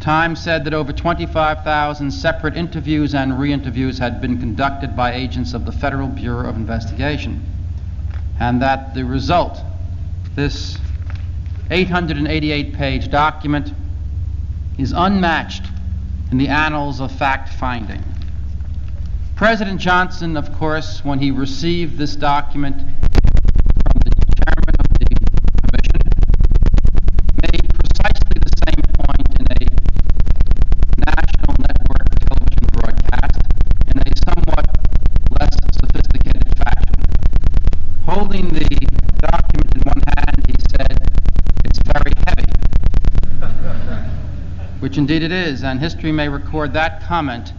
Times said that over 25,000 separate interviews and re-interviews had been conducted by agents of the Federal Bureau of Investigation, and that the result, this 888-page document, is unmatched in the annals of fact-finding. President Johnson, of course, when he received this document from the chairman of the commission, made precisely the same point in a national network television broadcast in a somewhat less sophisticated fashion. Holding the document in one hand, he said, "It's very heavy," which indeed it is, and history may record that comment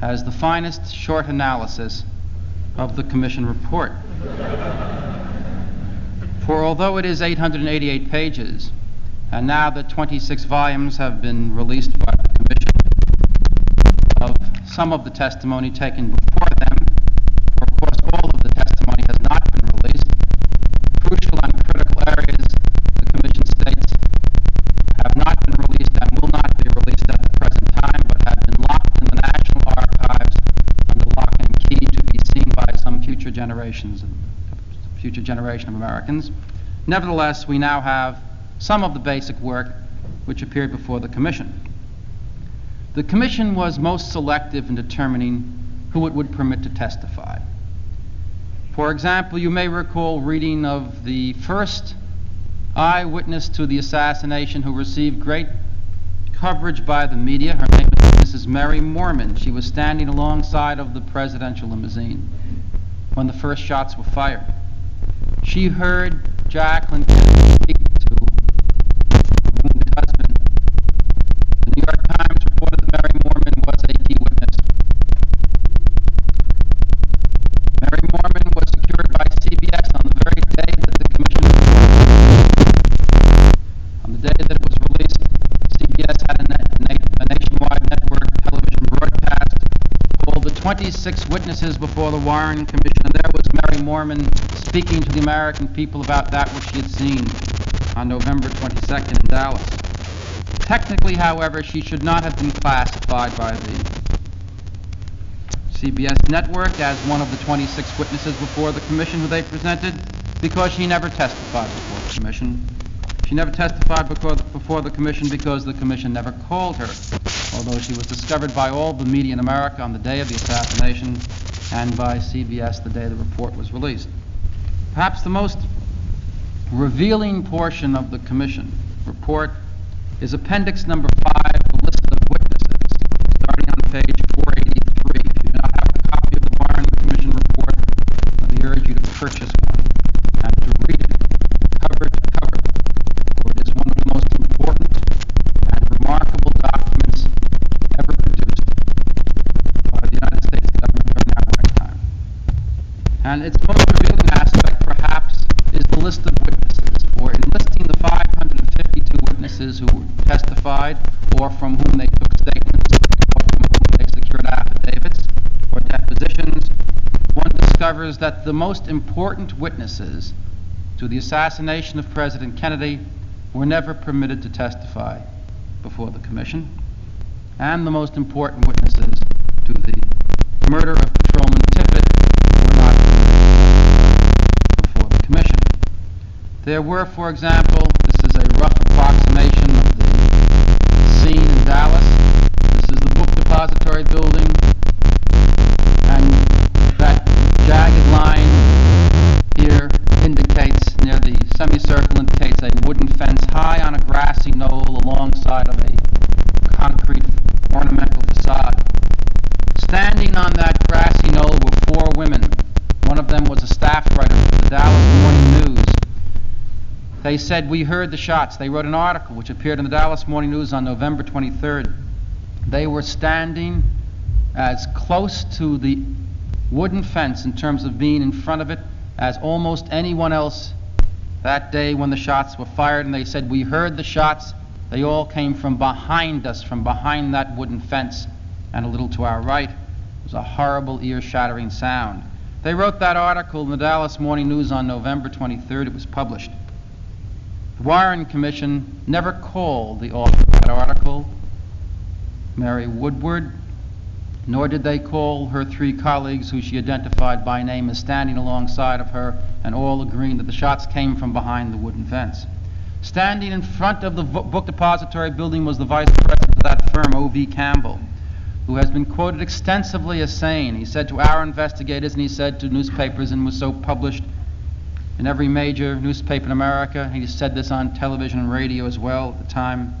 as the finest short analysis of the Commission report. For although it is 888 pages, and now that 26 volumes have been released by the Commission of some of the testimony taken before them, for of course all of the testimony has not been released, crucial and critical areas, the Commission states, have not been released and will not be released at the present time, but have been locked in the National Archives under lock and key to be seen by some future generation of Americans. Nevertheless, we now have some of the basic work which appeared before the Commission. The Commission was most selective in determining who it would permit to testify. For example, you may recall reading of the first eyewitness to the assassination who received great coverage by the media. Her name is Mrs. Mary Mormon. She was standing alongside of the presidential limousine when the first shots were fired. She heard Jacqueline Kennedy speak to her wounded husband. The New York Times reported that Mary Mormon was a key witness. Mary Mormon was secured by CBS on the very day that the Commission reported. On the day that it was released, CBS had a nationwide network television broadcast called The 26 Witnesses Before the Warren Commission, and there was Mary Mormon speaking to the American people about that which she had seen on November 22nd in Dallas. Technically, however, she should not have been classified by the CBS network as one of the 26 witnesses before the Commission who they presented, because she never testified before the Commission. She never testified before the Commission because the Commission never called her, although she was discovered by all the media in America on the day of the assassination and by CBS the day the report was released. Perhaps the most revealing portion of the Commission report is Appendix number 5, the list of witnesses, starting on page 483. If you do not have a copy of the Warren Commission report, let me urge you to purchase one and to read it cover to cover, for it is one of the most important and remarkable documents ever produced by the United States government during our lifetime. And its most revealing aspect, perhaps, is the list of witnesses, or enlisting the 552 witnesses who testified, or from whom they took statements, or from whom they secured affidavits or depositions. One discovers that the most important witnesses to the assassination of President Kennedy were never permitted to testify before the Commission, and the most important witnesses to the murder of Patrolman Tippit were not permitted before the Commission. There were, for example, this is a rough approximation of the scene in Dallas. This is the book depository building, and that jagged line here indicates, near the semicircle, indicates a wooden fence high on a grassy knoll alongside of a concrete ornamental facade. Standing on that grassy knoll were 4 women. One of them was a staff writer for the Dallas Morning News. They said, "We heard the shots." They wrote an article which appeared in the Dallas Morning News on November 23rd. They were standing as close to the wooden fence in terms of being in front of it as almost anyone else that day when the shots were fired. And they said, "We heard the shots. They all came from behind us, from behind that wooden fence and a little to our right." It was a horrible, ear-shattering sound. They wrote that article in the Dallas Morning News on November 23rd. It was published. The Warren Commission never called the author of that article Mary Woodward, nor did they call her 3 colleagues who she identified by name as standing alongside of her and all agreeing that the shots came from behind the wooden fence. Standing in front of the book depository building was the vice president of that firm, O.V. Campbell, who has been quoted extensively as saying, he said to our investigators and he said to newspapers and was so published in every major newspaper in America, he said this on television and radio as well at the time,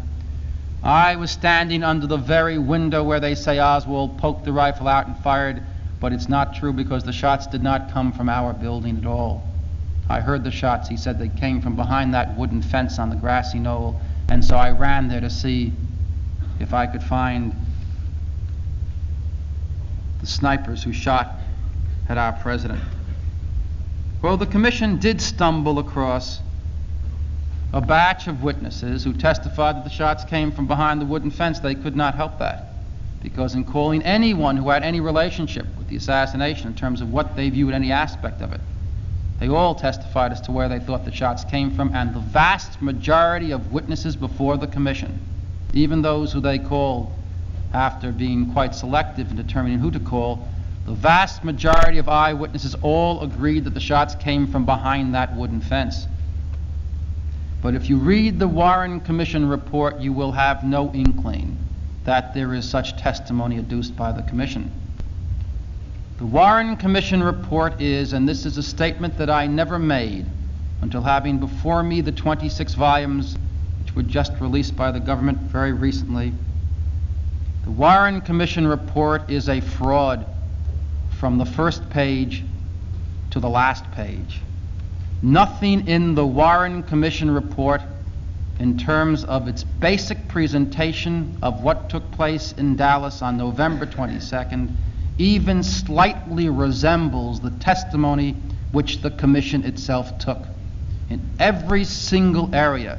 I was standing under the very window where they say Oswald poked the rifle out and fired, but it's not true because the shots did not come from our building at all. I heard the shots, he said, they came from behind that wooden fence on the grassy knoll, and so I ran there to see if I could find the snipers who shot at our president. Well, the commission did stumble across a batch of witnesses who testified that the shots came from behind the wooden fence. They could not help that, because in calling anyone who had any relationship with the assassination in terms of what they viewed any aspect of it, they all testified as to where they thought the shots came from, and the vast majority of witnesses before the commission, even those who they called after being quite selective in determining who to call, the vast majority of eyewitnesses all agreed that the shots came from behind that wooden fence. But if you read the Warren Commission report, you will have no inkling that there is such testimony adduced by the Commission. The Warren Commission report is, and this is a statement that I never made until having before me the 26 volumes which were just released by the government very recently. The Warren Commission report is a fraud from the first page to the last page. Nothing in the Warren Commission report in terms of its basic presentation of what took place in Dallas on November 22nd even slightly resembles the testimony which the Commission itself took. In every single area,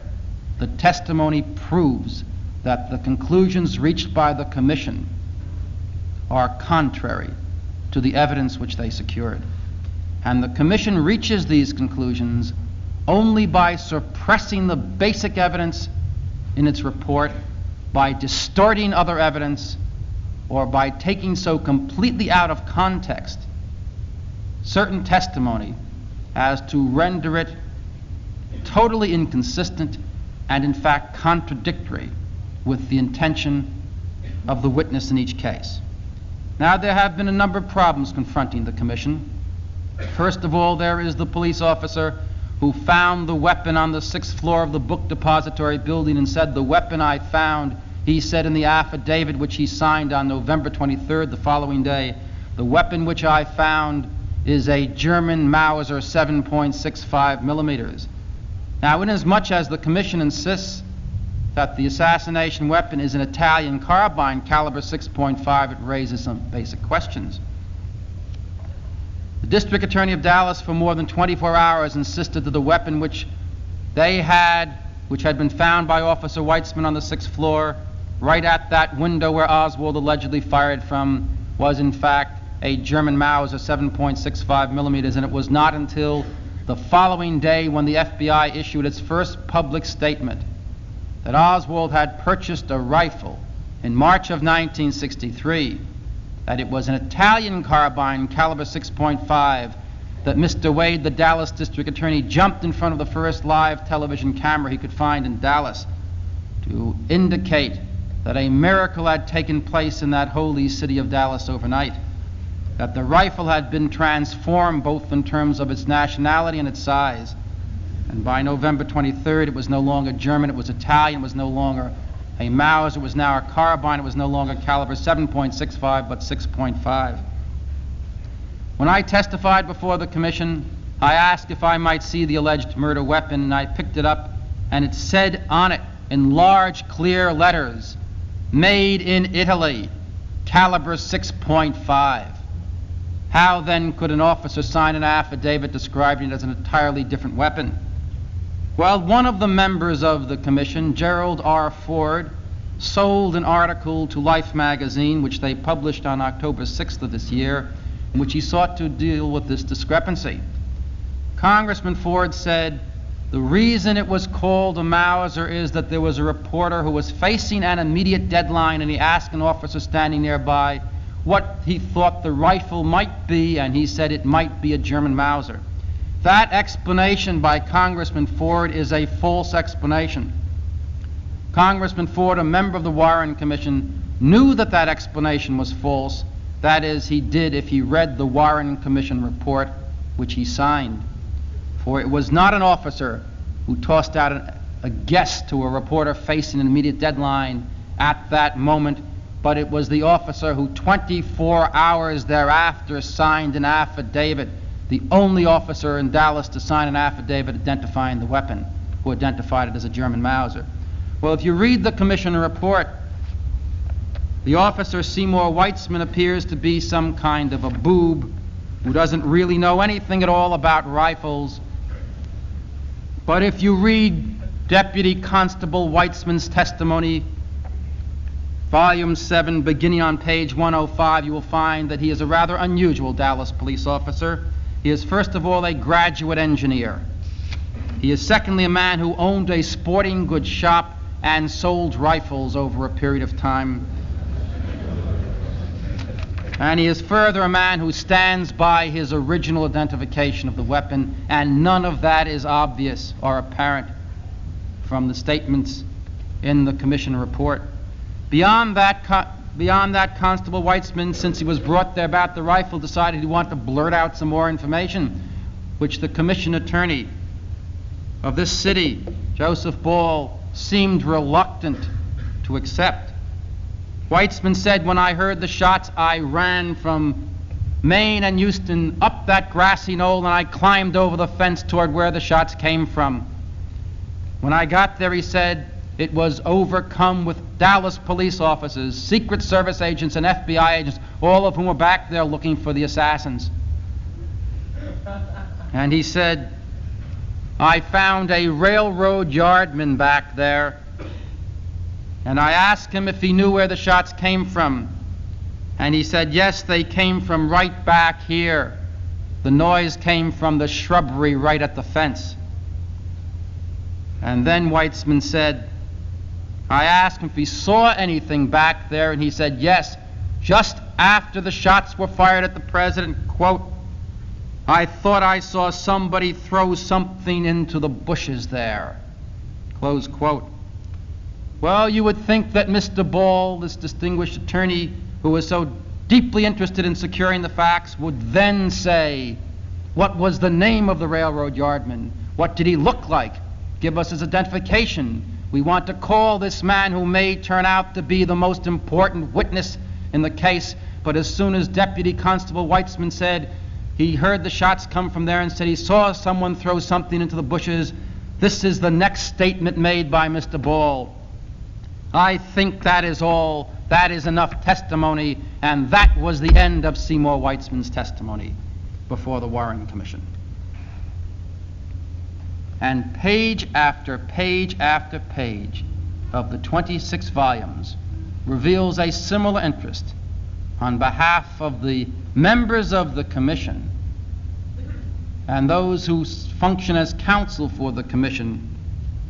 the testimony proves that the conclusions reached by the Commission are contrary to the evidence which they secured. And the Commission reaches these conclusions only by suppressing the basic evidence in its report, by distorting other evidence, or by taking so completely out of context certain testimony as to render it totally inconsistent and in fact contradictory with the intention of the witness in each case. Now, there have been a number of problems confronting the Commission. First of all, there is the police officer who found the weapon on the 6th floor of the book depository building and said, the weapon I found, he said in the affidavit which he signed on November 23rd, the following day, the weapon which I found is a German Mauser 7.65 millimeters. Now, inasmuch as the Commission insists that the assassination weapon is an Italian carbine caliber 6.5, it raises some basic questions. The District Attorney of Dallas for more than 24 hours insisted that the weapon which they had, which had been found by Officer Weitzman on the 6th floor, right at that window where Oswald allegedly fired from, was in fact a German Mauser 7.65 millimeters, and it was not until the following day when the FBI issued its first public statement that Oswald had purchased a rifle in March of 1963, that it was an Italian carbine caliber 6.5, that Mr. Wade, the Dallas District Attorney, jumped in front of the first live television camera he could find in Dallas to indicate that a miracle had taken place in that holy city of Dallas overnight, that the rifle had been transformed both in terms of its nationality and its size. And by November 23rd, it was no longer German, it was Italian, it was no longer a Mauser, it was now a carbine, it was no longer caliber 7.65, but 6.5. When I testified before the Commission, I asked if I might see the alleged murder weapon, and I picked it up, and it said on it, in large, clear letters, "Made in Italy, caliber 6.5. How then could an officer sign an affidavit describing it as an entirely different weapon? Well, one of the members of the Commission, Gerald R. Ford, sold an article to Life magazine, which they published on October 6th of this year, in which he sought to deal with this discrepancy. Congressman Ford said The reason it was called a Mauser is that there was a reporter who was facing an immediate deadline, and he asked an officer standing nearby what he thought the rifle might be, and he said it might be a German Mauser. That explanation by Congressman Ford is a false explanation. Congressman Ford, a member of the Warren Commission, knew that that explanation was false. That is, he did if he read the Warren Commission report, which he signed. For it was not an officer who tossed out a guess to a reporter facing an immediate deadline at that moment, but it was the officer who 24 hours thereafter signed an affidavit, the only officer in Dallas to sign an affidavit identifying the weapon, who identified it as a German Mauser. Well, if you read the Commission report, the officer, Seymour Weitzman, appears to be some kind of a boob who doesn't really know anything at all about rifles. But if you read Deputy Constable Weitzman's testimony, Volume 7, beginning on page 105, you will find that he is a rather unusual Dallas police officer. He is, first of all, a graduate engineer. He is, secondly, a man who owned a sporting goods shop and sold rifles over a period of time. And he is further a man who stands by his original identification of the weapon, and none of that is obvious or apparent from the statements in the Commission report. Beyond that, Constable Weitzman, since he was brought there about the rifle, decided he wanted to blurt out some more information, which the Commission attorney of this city, Joseph Ball, seemed reluctant to accept. Weitzman said, "When I heard the shots, I ran from Maine and Houston up that grassy knoll, and I climbed over the fence toward where the shots came from. When I got there," he said, "it was overcome with Dallas police officers, Secret Service agents, and FBI agents, all of whom were back there looking for the assassins." And he said, "I found a railroad yardman back there, and I asked him if he knew where the shots came from. And he said, yes, they came from right back here. The noise came from the shrubbery right at the fence." And then Weitzman said, "I asked him if he saw anything back there, and he said, yes, just after the shots were fired at the president, quote, I thought I saw somebody throw something into the bushes there," close quote. Well, you would think that Mr. Ball, this distinguished attorney who was so deeply interested in securing the facts, would then say, what was the name of the railroad yardman? What did he look like? Give us his identification. We want to call this man who may turn out to be the most important witness in the case. But as soon as Deputy Constable Weitzman said he heard the shots come from there and said he saw someone throw something into the bushes, this is the next statement made by Mr. Ball. I think that is all. That is enough testimony, and that was the end of Seymour Weitzman's testimony before the Warren Commission. And page after page after page of the 26 volumes reveals a similar interest on behalf of the members of the Commission and those who function as counsel for the Commission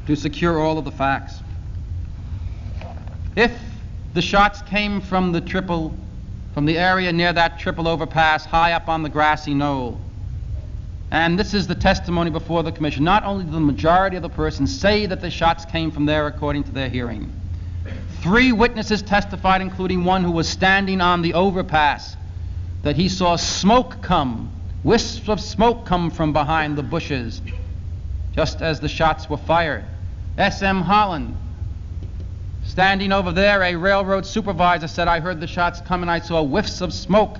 to secure all of the facts. If the shots came from the area near that triple overpass high up on the grassy knoll, and this is the testimony before the Commission, not only did the majority of the persons say that the shots came from there according to their hearing, 3 witnesses testified, including one who was standing on the overpass, that he saw smoke come, wisps of smoke come from behind the bushes, just as the shots were fired. S.M. Holland, standing over there, a railroad supervisor, said, I heard the shots come and I saw whiffs of smoke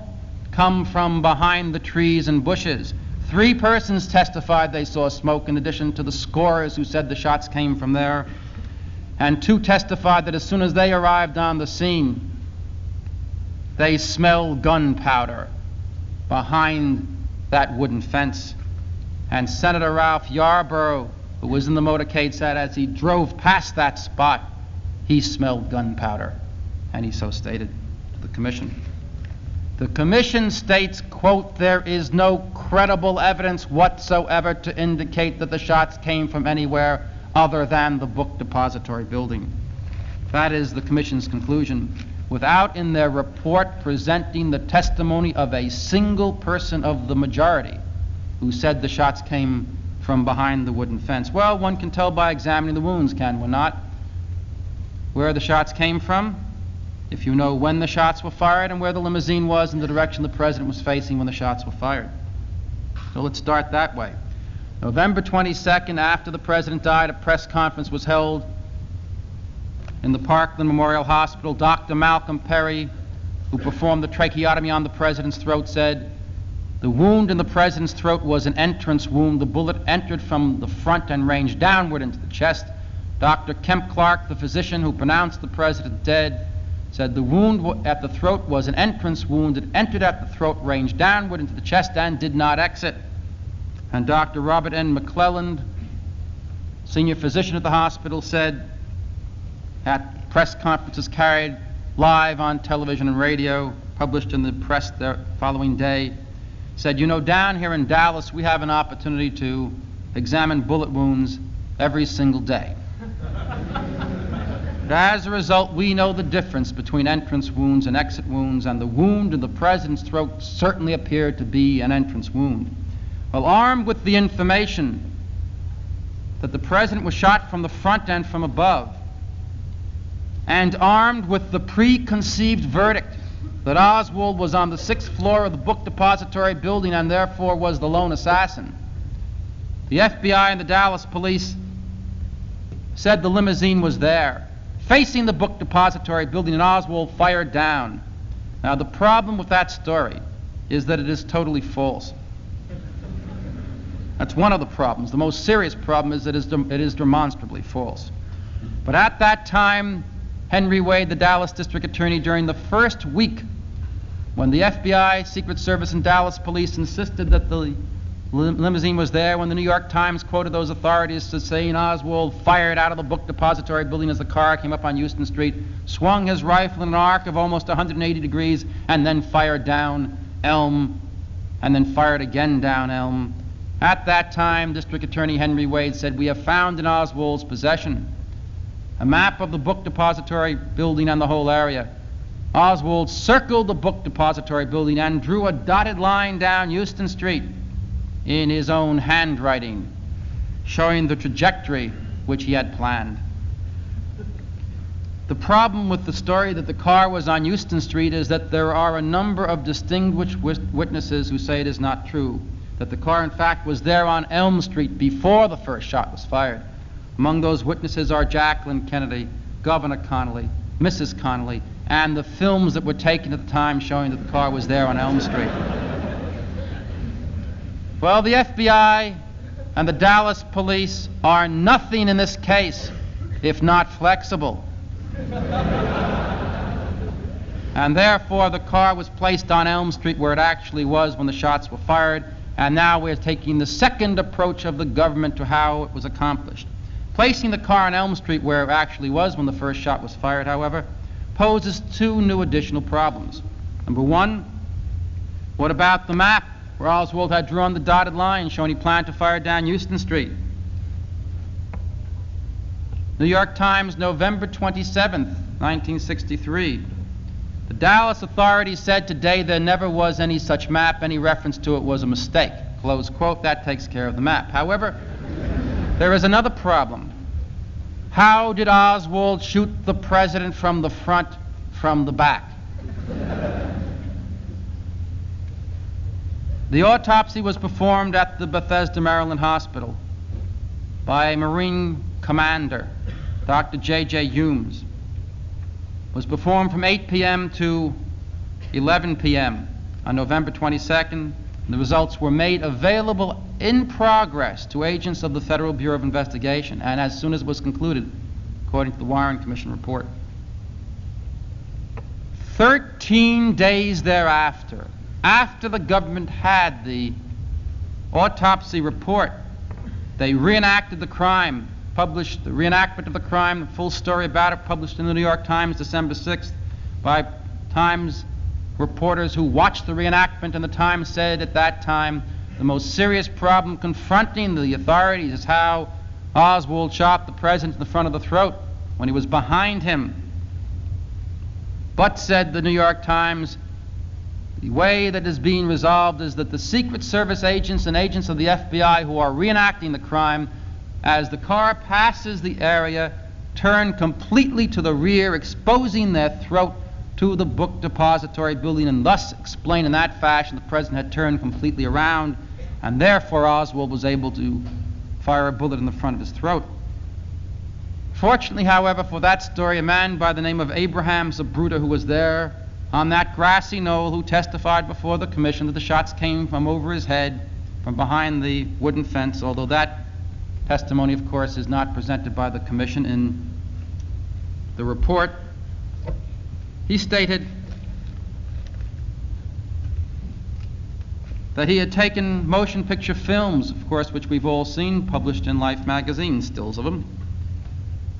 come from behind the trees and bushes. 3 persons testified they saw smoke, in addition to the scores who said the shots came from there. And 2 testified that as soon as they arrived on the scene, they smelled gunpowder behind that wooden fence. And Senator Ralph Yarborough, who was in the motorcade, said as he drove past that spot, he smelled gunpowder, and he so stated to the Commission. The Commission states, quote, "There is no credible evidence whatsoever to indicate that the shots came from anywhere other than the book depository building." That is the Commission's conclusion, without in their report presenting the testimony of a single person of the majority who said the shots came from behind the wooden fence. Well, one can tell by examining the wounds, can one not, where the shots came from, if you know when the shots were fired and where the limousine was in the direction the President was facing when the shots were fired. So let's start that way. November 22nd, after the President died, a press conference was held in the Parkland Memorial Hospital. Dr. Malcolm Perry, who performed the tracheotomy on the President's throat, said, "The wound in the President's throat was an entrance wound. The bullet entered from the front and ranged downward into the chest." Dr. Kemp Clark, the physician who pronounced the President dead, said the wound at the throat was an entrance wound. It entered at the throat, ranged downward into the chest, and did not exit. And Dr. Robert N. McClelland, senior physician at the hospital, said at press conferences carried live on television and radio, published in the press the following day, said, "You know, down here in Dallas, we have an opportunity to examine bullet wounds every single day. But as a result, we know the difference between entrance wounds and exit wounds, and the wound in the President's throat certainly appeared to be an entrance wound." Well, armed with the information that the President was shot from the front and from above, and armed with the preconceived verdict that Oswald was on the 6th floor of the book depository building and therefore was the lone assassin, the FBI and the Dallas police said the limousine was there, facing the book depository building, and Oswald fired down. Now, the problem with that story is that it is totally false. That's one of the problems. The most serious problem is that it is demonstrably false. But at that time, Henry Wade, the Dallas district attorney, during the first week when the FBI, Secret Service, and Dallas police insisted that the limousine was there, when the New York Times quoted those authorities as saying Oswald fired out of the book depository building as the car came up on Houston Street, swung his rifle in an arc of almost 180 degrees, and then fired down Elm, and then fired again down Elm. At that time, District Attorney Henry Wade said, "We have found in Oswald's possession a map of the book depository building and the whole area. Oswald circled the book depository building and drew a dotted line down Houston Street in his own handwriting, showing the trajectory which he had planned." The problem with the story that the car was on Houston Street is that there are a number of distinguished witnesses who say it is not true, that the car in fact was there on Elm Street before the first shot was fired. Among those witnesses are Jacqueline Kennedy, Governor Connolly, Mrs. Connolly, and the films that were taken at the time showing that the car was there on Elm Street. Well, the FBI and the Dallas police are nothing in this case if not flexible. And therefore, the car was placed on Elm Street where it actually was when the shots were fired, and now we're taking the second approach of the government to how it was accomplished. Placing the car on Elm Street where it actually was when the first shot was fired, however, poses two new additional problems. Number one, what about the map where Oswald had drawn the dotted line showing he planned to fire down Houston Street? New York Times, November 27th, 1963. The Dallas authorities said today there never was any such map. Any reference to it was a mistake. Close quote. That takes care of the map. However, there is another problem. How did Oswald shoot the President from the front, from the back? The autopsy was performed at the Bethesda, Maryland hospital by a Marine commander, Dr. J.J. Humes. It was performed from 8 p.m. to 11 p.m. on November 22nd. The results were made available in progress to agents of the Federal Bureau of Investigation, and as soon as it was concluded, according to the Warren Commission report. 13 days thereafter, after the government had the autopsy report, they reenacted the crime, published the reenactment of the crime, the full story about it, published in the New York Times, December 6th, by Times reporters who watched the reenactment in the Times said at that time the most serious problem confronting the authorities is how Oswald shot the president in the front of the throat when he was behind him. But, said the New York Times, the way that is being resolved is that the Secret Service agents and agents of the FBI who are reenacting the crime, as the car passes the area, turn completely to the rear, exposing their throat to the book depository building, and thus explain in that fashion the president had turned completely around, and therefore Oswald was able to fire a bullet in the front of his throat. Fortunately, however, for that story, a man by the name of Abraham Zabruta, who was there on that grassy knoll, who testified before the commission that the shots came from over his head, from behind the wooden fence, although that testimony, of course, is not presented by the commission in the report. He stated that he had taken motion picture films, of course, which we've all seen, published in Life magazine, stills of them.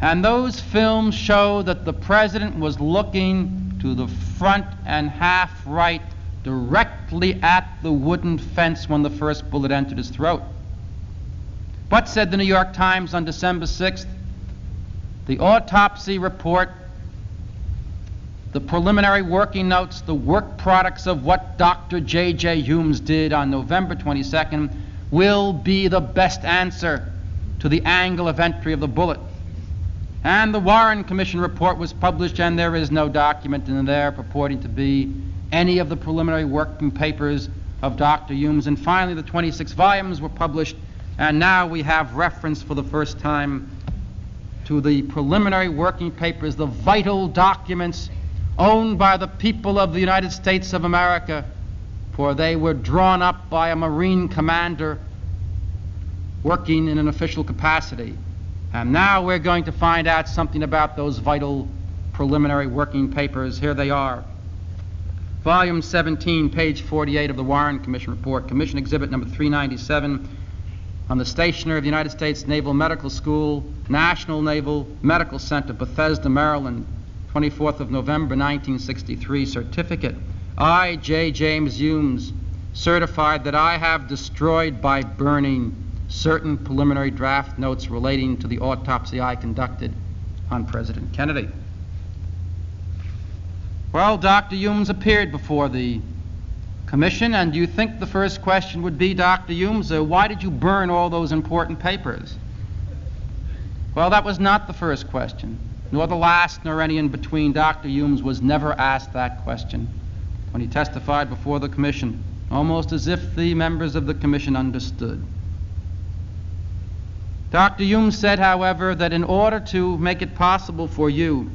And those films show that the president was looking to the front and half right, directly at the wooden fence when the first bullet entered his throat. But, said the New York Times on December 6th, the autopsy report, the preliminary working notes, the work products of what Dr. J.J. Humes did on November 22nd will be the best answer to the angle of entry of the bullet. And the Warren Commission report was published, and there is no document in there purporting to be any of the preliminary working papers of Dr. Humes. And finally, the 26 volumes were published, and now we have reference for the first time to the preliminary working papers, the vital documents owned by the people of the United States of America, for they were drawn up by a Marine commander working in an official capacity. And now we're going to find out something about those vital preliminary working papers. Here they are. Volume 17, page 48 of the Warren Commission report, Commission Exhibit number 397, on the stationer of the United States Naval Medical School, National Naval Medical Center, Bethesda, Maryland, 24th of November, 1963, certificate. I, J. James Humes, certified that I have destroyed by burning certain preliminary draft notes relating to the autopsy I conducted on President Kennedy. Well, Dr. Humes appeared before the commission, and do you think the first question would be, Dr. Humes, why did you burn all those important papers? Well, that was not the first question, nor the last, nor any in between. Dr. Humes was never asked that question when he testified before the commission, almost as if the members of the commission understood. Dr. Humes said, however, that in order to make it possible for you,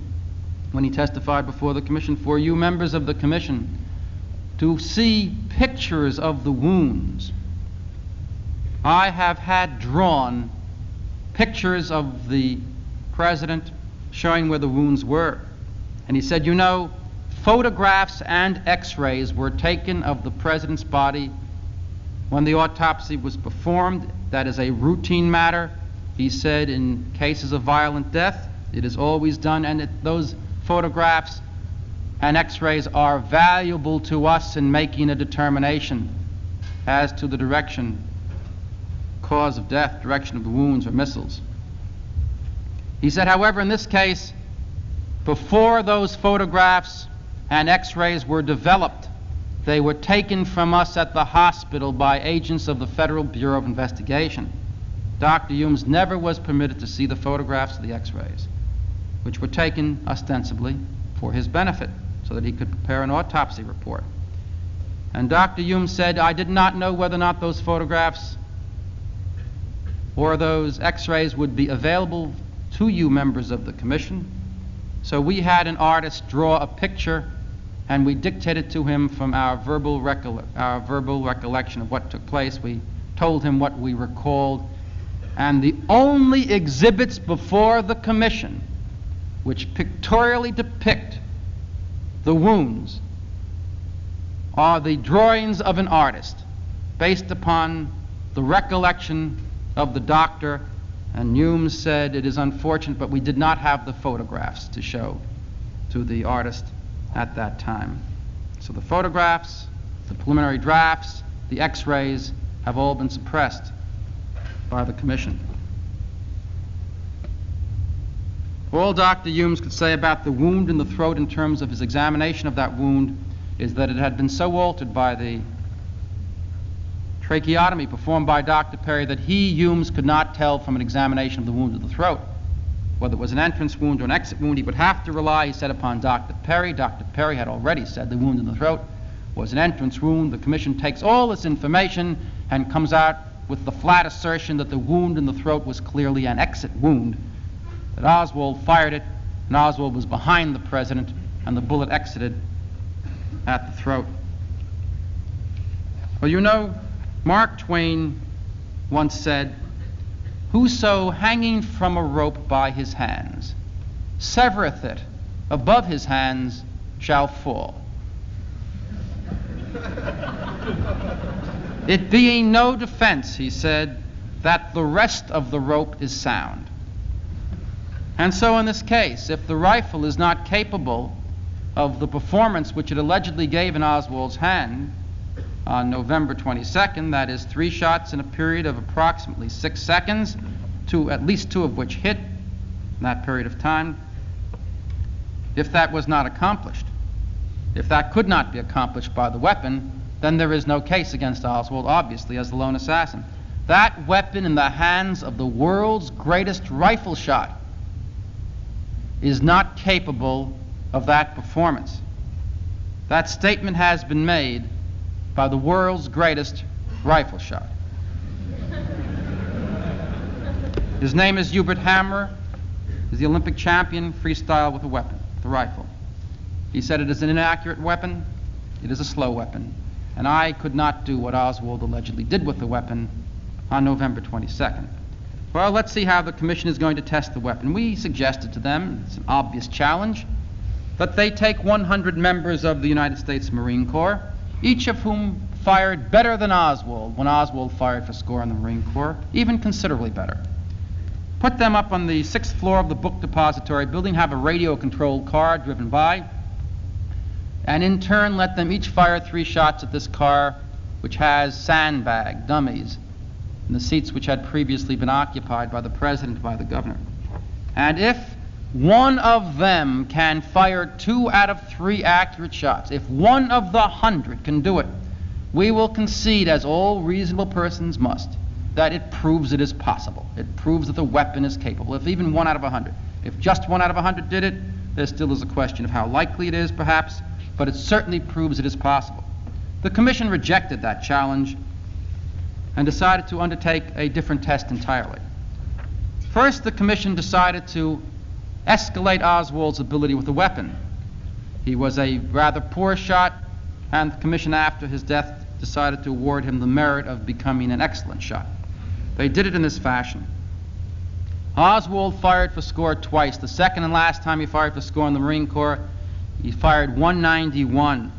when he testified before the commission, for you members of the commission to see pictures of the wounds, I have had drawn pictures of the president showing where the wounds were. And he said, you know, photographs and x-rays were taken of the president's body when the autopsy was performed. That is a routine matter. He said in cases of violent death, it is always done, and those photographs and x-rays are valuable to us in making a determination as to the direction, cause of death, direction of the wounds or missiles. He said, however, in this case, before those photographs and x-rays were developed, they were taken from us at the hospital by agents of the Federal Bureau of Investigation. Dr. Humes never was permitted to see the photographs of the x-rays, which were taken ostensibly for his benefit, so that he could prepare an autopsy report. And Dr. Humes said, I did not know whether or not those photographs or those x-rays would be available to you members of the commission. So we had an artist draw a picture, and we dictated to him from our verbal recollection of what took place. We told him what we recalled. And the only exhibits before the commission which pictorially depict the wounds are the drawings of an artist based upon the recollection of the doctor. And Humes said, it is unfortunate, but we did not have the photographs to show to the artist at that time. So the photographs, the preliminary drafts, the x-rays have all been suppressed by the commission. All Dr. Humes could say about the wound in the throat in terms of his examination of that wound is that it had been so altered by the tracheotomy performed by Dr. Perry that he, Humes, could not tell from an examination of the wound of the throat whether it was an entrance wound or an exit wound. He would have to rely, he said, upon Dr. Perry. Dr. Perry had already said the wound in the throat was an entrance wound. The commission takes all this information and comes out with the flat assertion that the wound in the throat was clearly an exit wound, that Oswald fired it, and Oswald was behind the president, and the bullet exited at the throat. Well, you know, Mark Twain once said, "Whoso hanging from a rope by his hands severeth it above his hands shall fall." It being no defense, he said, that the rest of the rope is sound. And so in this case, if the rifle is not capable of the performance which it allegedly gave in Oswald's hand on November 22nd, that is 3 shots in a period of approximately 6 seconds, at least 2 of which hit in that period of time, if that was not accomplished, if that could not be accomplished by the weapon, then there is no case against Oswald, obviously, as the lone assassin. That weapon in the hands of the world's greatest rifle shot is not capable of that performance. That statement has been made by the world's greatest rifle shot. His name is Hubert Hammer. He's the Olympic champion freestyle with a weapon, with a rifle. He said it is an inaccurate weapon, it is a slow weapon, and I could not do what Oswald allegedly did with the weapon on November 22nd. Well, let's see how the commission is going to test the weapon. We suggested to them, it's an obvious challenge, that they take 100 members of the United States Marine Corps, each of whom fired better than Oswald when Oswald fired for score in the Marine Corps, even considerably better. Put them up on the 6th floor of the book depository building, have a radio-controlled car driven by, and in turn let them each fire 3 shots at this car, which has sandbag dummies in the seats which had previously been occupied by the president, by the governor. And if one of them can fire 2 out of 3 accurate shots, if one of the 100 can do it, we will concede, as all reasonable persons must, that it proves it is possible. It proves that the weapon is capable. If even 1 out of 100, if just 1 out of 100 did it, there still is a question of how likely it is, perhaps, but it certainly proves it is possible. The commission rejected that challenge and decided to undertake a different test entirely. First, the commission decided to escalate Oswald's ability with the weapon. He was a rather poor shot, and the commission, after his death, decided to award him the merit of becoming an excellent shot. They did it in this fashion. Oswald fired for score twice. The second and last time he fired for score in the Marine Corps, he fired 191.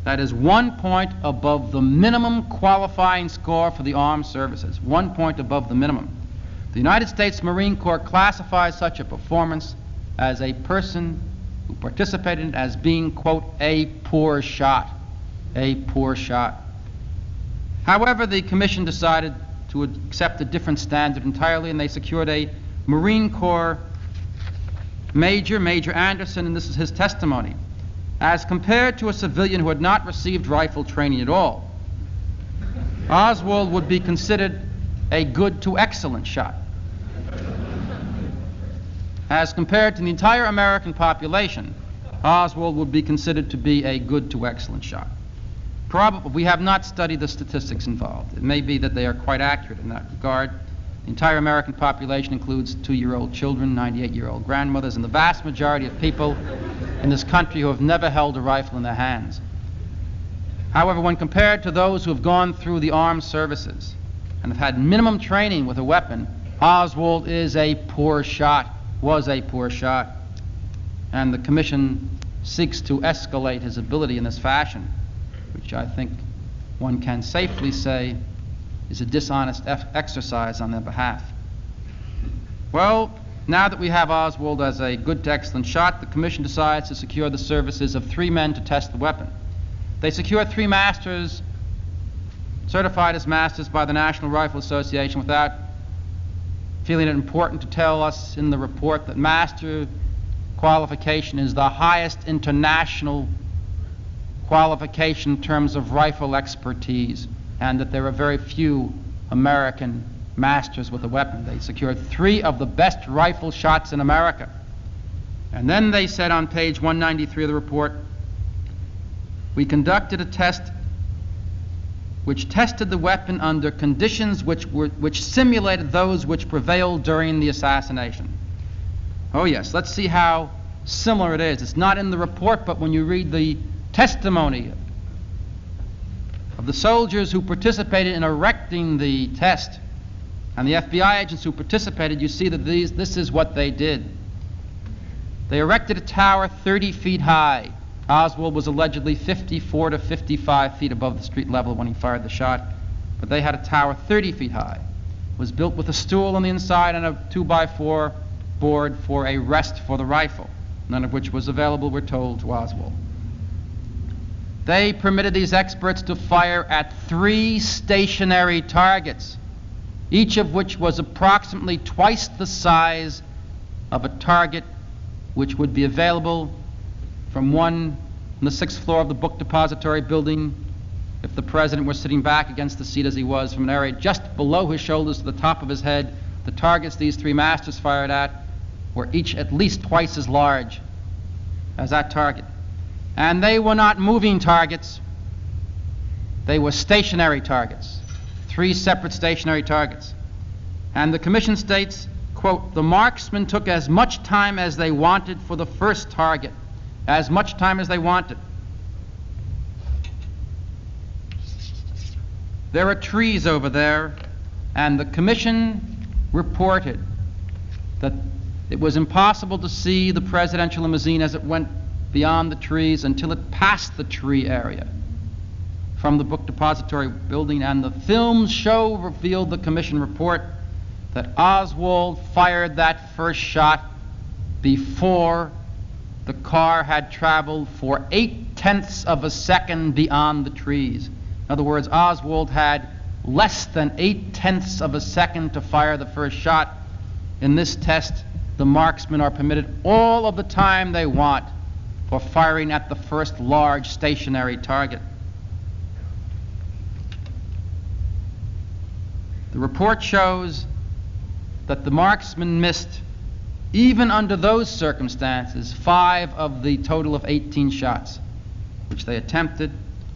That is 1 point above the minimum qualifying score for the armed services, 1 point above the minimum. The United States Marine Corps classifies such a performance as a person who participated in it as being, quote, a poor shot, a poor shot. However, the commission decided to accept a different standard entirely, and they secured a Marine Corps Major, Major Anderson, and this is his testimony. As compared to a civilian who had not received rifle training at all, Oswald would be considered a good to excellent shot. As compared to the entire American population, Oswald would be considered to be a good to excellent shot. Probably, we have not studied the statistics involved. It may be that they are quite accurate in that regard. The entire American population includes 2-year-old children, 98-year-old grandmothers, and the vast majority of people in this country who have never held a rifle in their hands. However, when compared to those who have gone through the armed services and have had minimum training with a weapon, Oswald is a poor shot, was a poor shot, and the commission seeks to escalate his ability in this fashion, which I think one can safely say is a dishonest exercise on their behalf. Well, Now that we have Oswald as a good to excellent shot, the commission decides to secure the services of 3 men to test the weapon. They secure 3 masters, certified as masters by the National Rifle Association, without feeling it important to tell us in the report that master qualification is the highest international qualification in terms of rifle expertise, and that there are very few American masters with a weapon. They secured 3 of the best rifle shots in America. And then they said on page 193 of the report, we conducted a test which tested the weapon under conditions which simulated those which prevailed during the assassination. Oh yes, let's see how similar it is. It's not in the report, but when you read the testimony of the soldiers who participated in erecting the test and the FBI agents who participated, you see that this is what they did. They erected a tower 30 feet high. Oswald was allegedly 54 to 55 feet above the street level when he fired the shot, but they had a tower 30 feet high. It was built with a stool on the inside and a 2x4 board for a rest for the rifle, none of which was available, we're told, to Oswald. They permitted these experts to fire at 3 stationary targets, each of which was approximately twice the size of a target which would be available from one on the 6th floor of the book depository building if the president were sitting back against the seat as he was, from an area just below his shoulders to the top of his head. The targets these 3 masters fired at were each at least twice as large as that target. And they were not moving targets. They were stationary targets. 3 separate stationary targets. And the commission states, quote, the marksmen took as much time as they wanted for the first target, as much time as they wanted. There are trees over there, and the commission reported that it was impossible to see the presidential limousine as it went beyond the trees until it passed the tree area from the book depository building, and the films show revealed the commission report that Oswald fired that first shot before the car had traveled for 0.8 of a second beyond the trees. In other words, Oswald had less than 0.8 of a second to fire the first shot. In this test, the marksmen are permitted all of the time they want for firing at the first large stationary target. The report shows that the marksmen missed, even under those circumstances, 5 of the total of 18 shots, which they attempted,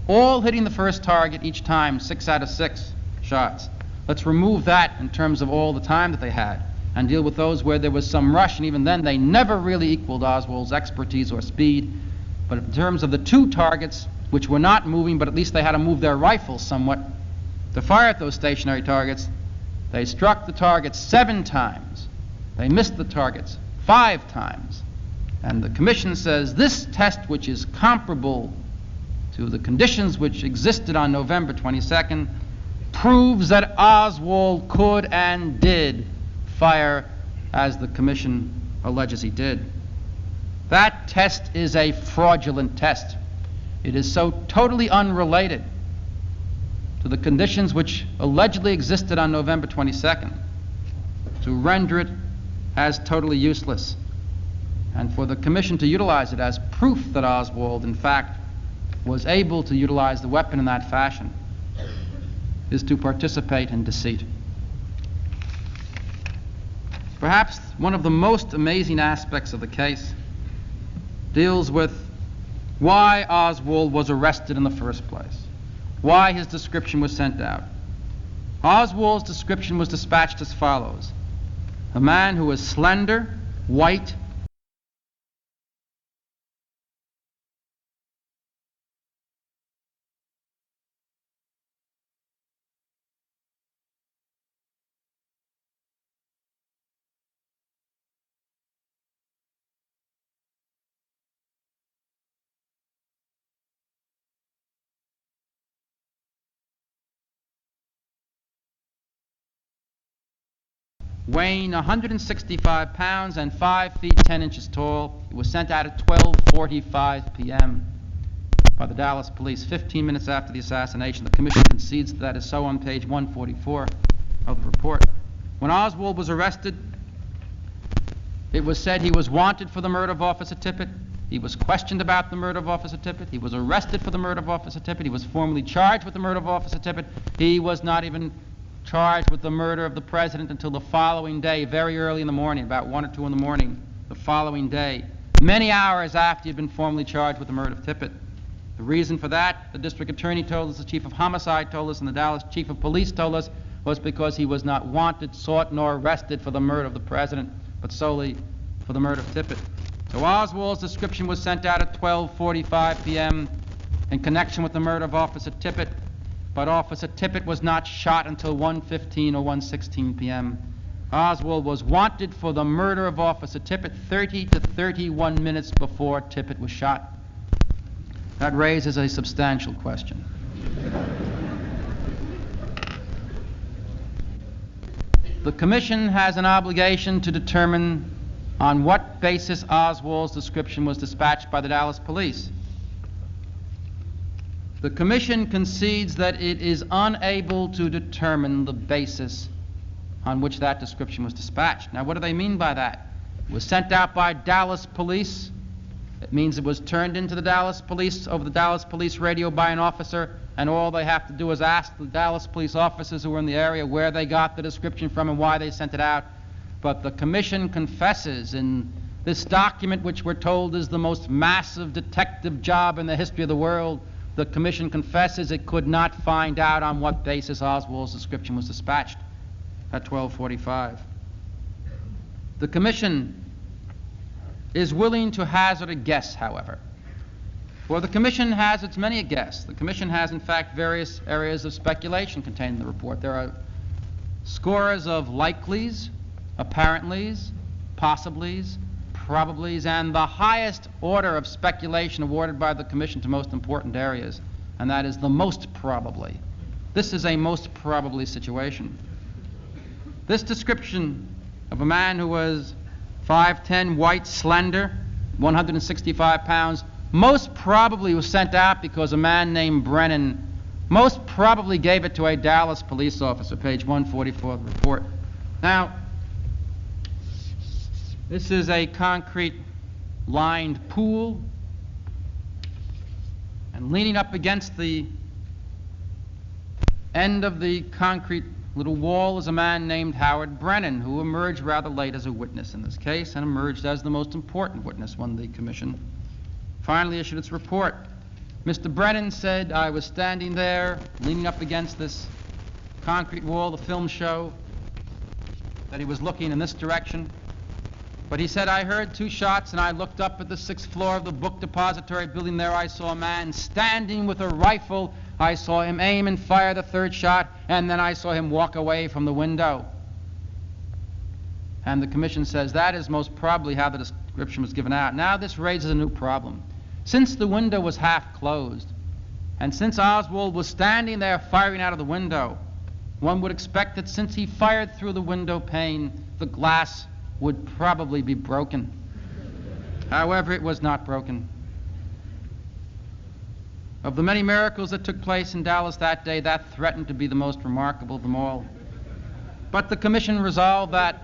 all hitting the first target each time, 6 out of 6 shots. Let's remove that in terms of all the time that they had and deal with those where there was some rush, and even then they never really equaled Oswald's expertise or speed. But in terms of the 2 targets, which were not moving, but at least they had to move their rifles somewhat to fire at those stationary targets, they struck the targets 7 times. They missed the targets 5 times. And the commission says this test, which is comparable to the conditions which existed on November 22nd, proves that Oswald could and did fire as the commission alleges he did. That test is a fraudulent test. It is so totally unrelated to the conditions which allegedly existed on November 22nd to render it as totally useless, and for the commission to utilize it as proof that Oswald, in fact, was able to utilize the weapon in that fashion is to participate in deceit. Perhaps one of the most amazing aspects of the case deals with why Oswald was arrested in the first place, why his description was sent out. Oswald's description was dispatched as follows: a man who was slender, white, weighing 165 pounds and 5 feet 10 inches tall. It was sent out at 12:45 p.m. by the Dallas police 15 minutes after the assassination. The commission concedes that is so on page 144 of the report. When Oswald was arrested, it was said he was wanted for the murder of Officer Tippit. He was questioned about the murder of Officer Tippit. He was arrested for the murder of Officer Tippit. He was formally charged with the murder of Officer Tippit. He was not even charged with the murder of the president until the following day, very early in the morning, about 1 or 2 in the morning, the following day, many hours after he had been formally charged with the murder of Tippit. The reason for that, the district attorney told us, the chief of homicide told us, and the Dallas chief of police told us, was because he was not wanted, sought, nor arrested for the murder of the president, but solely for the murder of Tippit. So Oswald's description was sent out at 12:45 p.m. in connection with the murder of Officer Tippit, but Officer Tippit was not shot until 1:15 or 1:16 p.m. Oswald was wanted for the murder of Officer Tippit 30 to 31 minutes before Tippit was shot. That raises a substantial question. The commission has an obligation to determine on what basis Oswald's description was dispatched by the Dallas police. The commission concedes that it is unable to determine the basis on which that description was dispatched. Now, what do they mean by that? It was sent out by Dallas police. It means it was turned into the Dallas police over the Dallas police radio by an officer, and all they have to do is ask the Dallas police officers who were in the area where they got the description from and why they sent it out. But the commission confesses in this document, which we're told is the most massive detective job in the history of the world, the commission confesses it could not find out on what basis Oswald's description was dispatched at 12:45. The commission is willing to hazard a guess, however. For the commission hazards many a guess. The commission has, in fact, various areas of speculation contained in the report. There are scores of likelies, apparentlys, possiblys, probablys, and the highest order of speculation awarded by the commission to most important areas, and that is the most probably. This is a most probably situation. This description of a man who was 5'10", white, slender, 165 pounds, most probably was sent out because a man named Brennan most probably gave it to a Dallas police officer, page 144 of the report. Now, this is a concrete lined pool, and leaning up against the end of the concrete little wall is a man named Howard Brennan, who emerged rather late as a witness in this case and emerged as the most important witness when the commission finally issued its report. Mr. Brennan said, "I was standing there leaning up against this concrete wall." The film show that he was looking in this direction. But he said, "I heard 2 shots and I looked up at the 6th floor of the book depository building there. I saw a man standing with a rifle. I saw him aim and fire the 3rd shot, and then I saw him walk away from the window." And the commission says that is most probably how the description was given out. Now this raises a new problem. Since the window was half closed, and since Oswald was standing there firing out of the window, one would expect that since he fired through the window pane, the glass would probably be broken. However, it was not broken. Of the many miracles that took place in Dallas that day, that threatened to be the most remarkable of them all. But the commission resolved that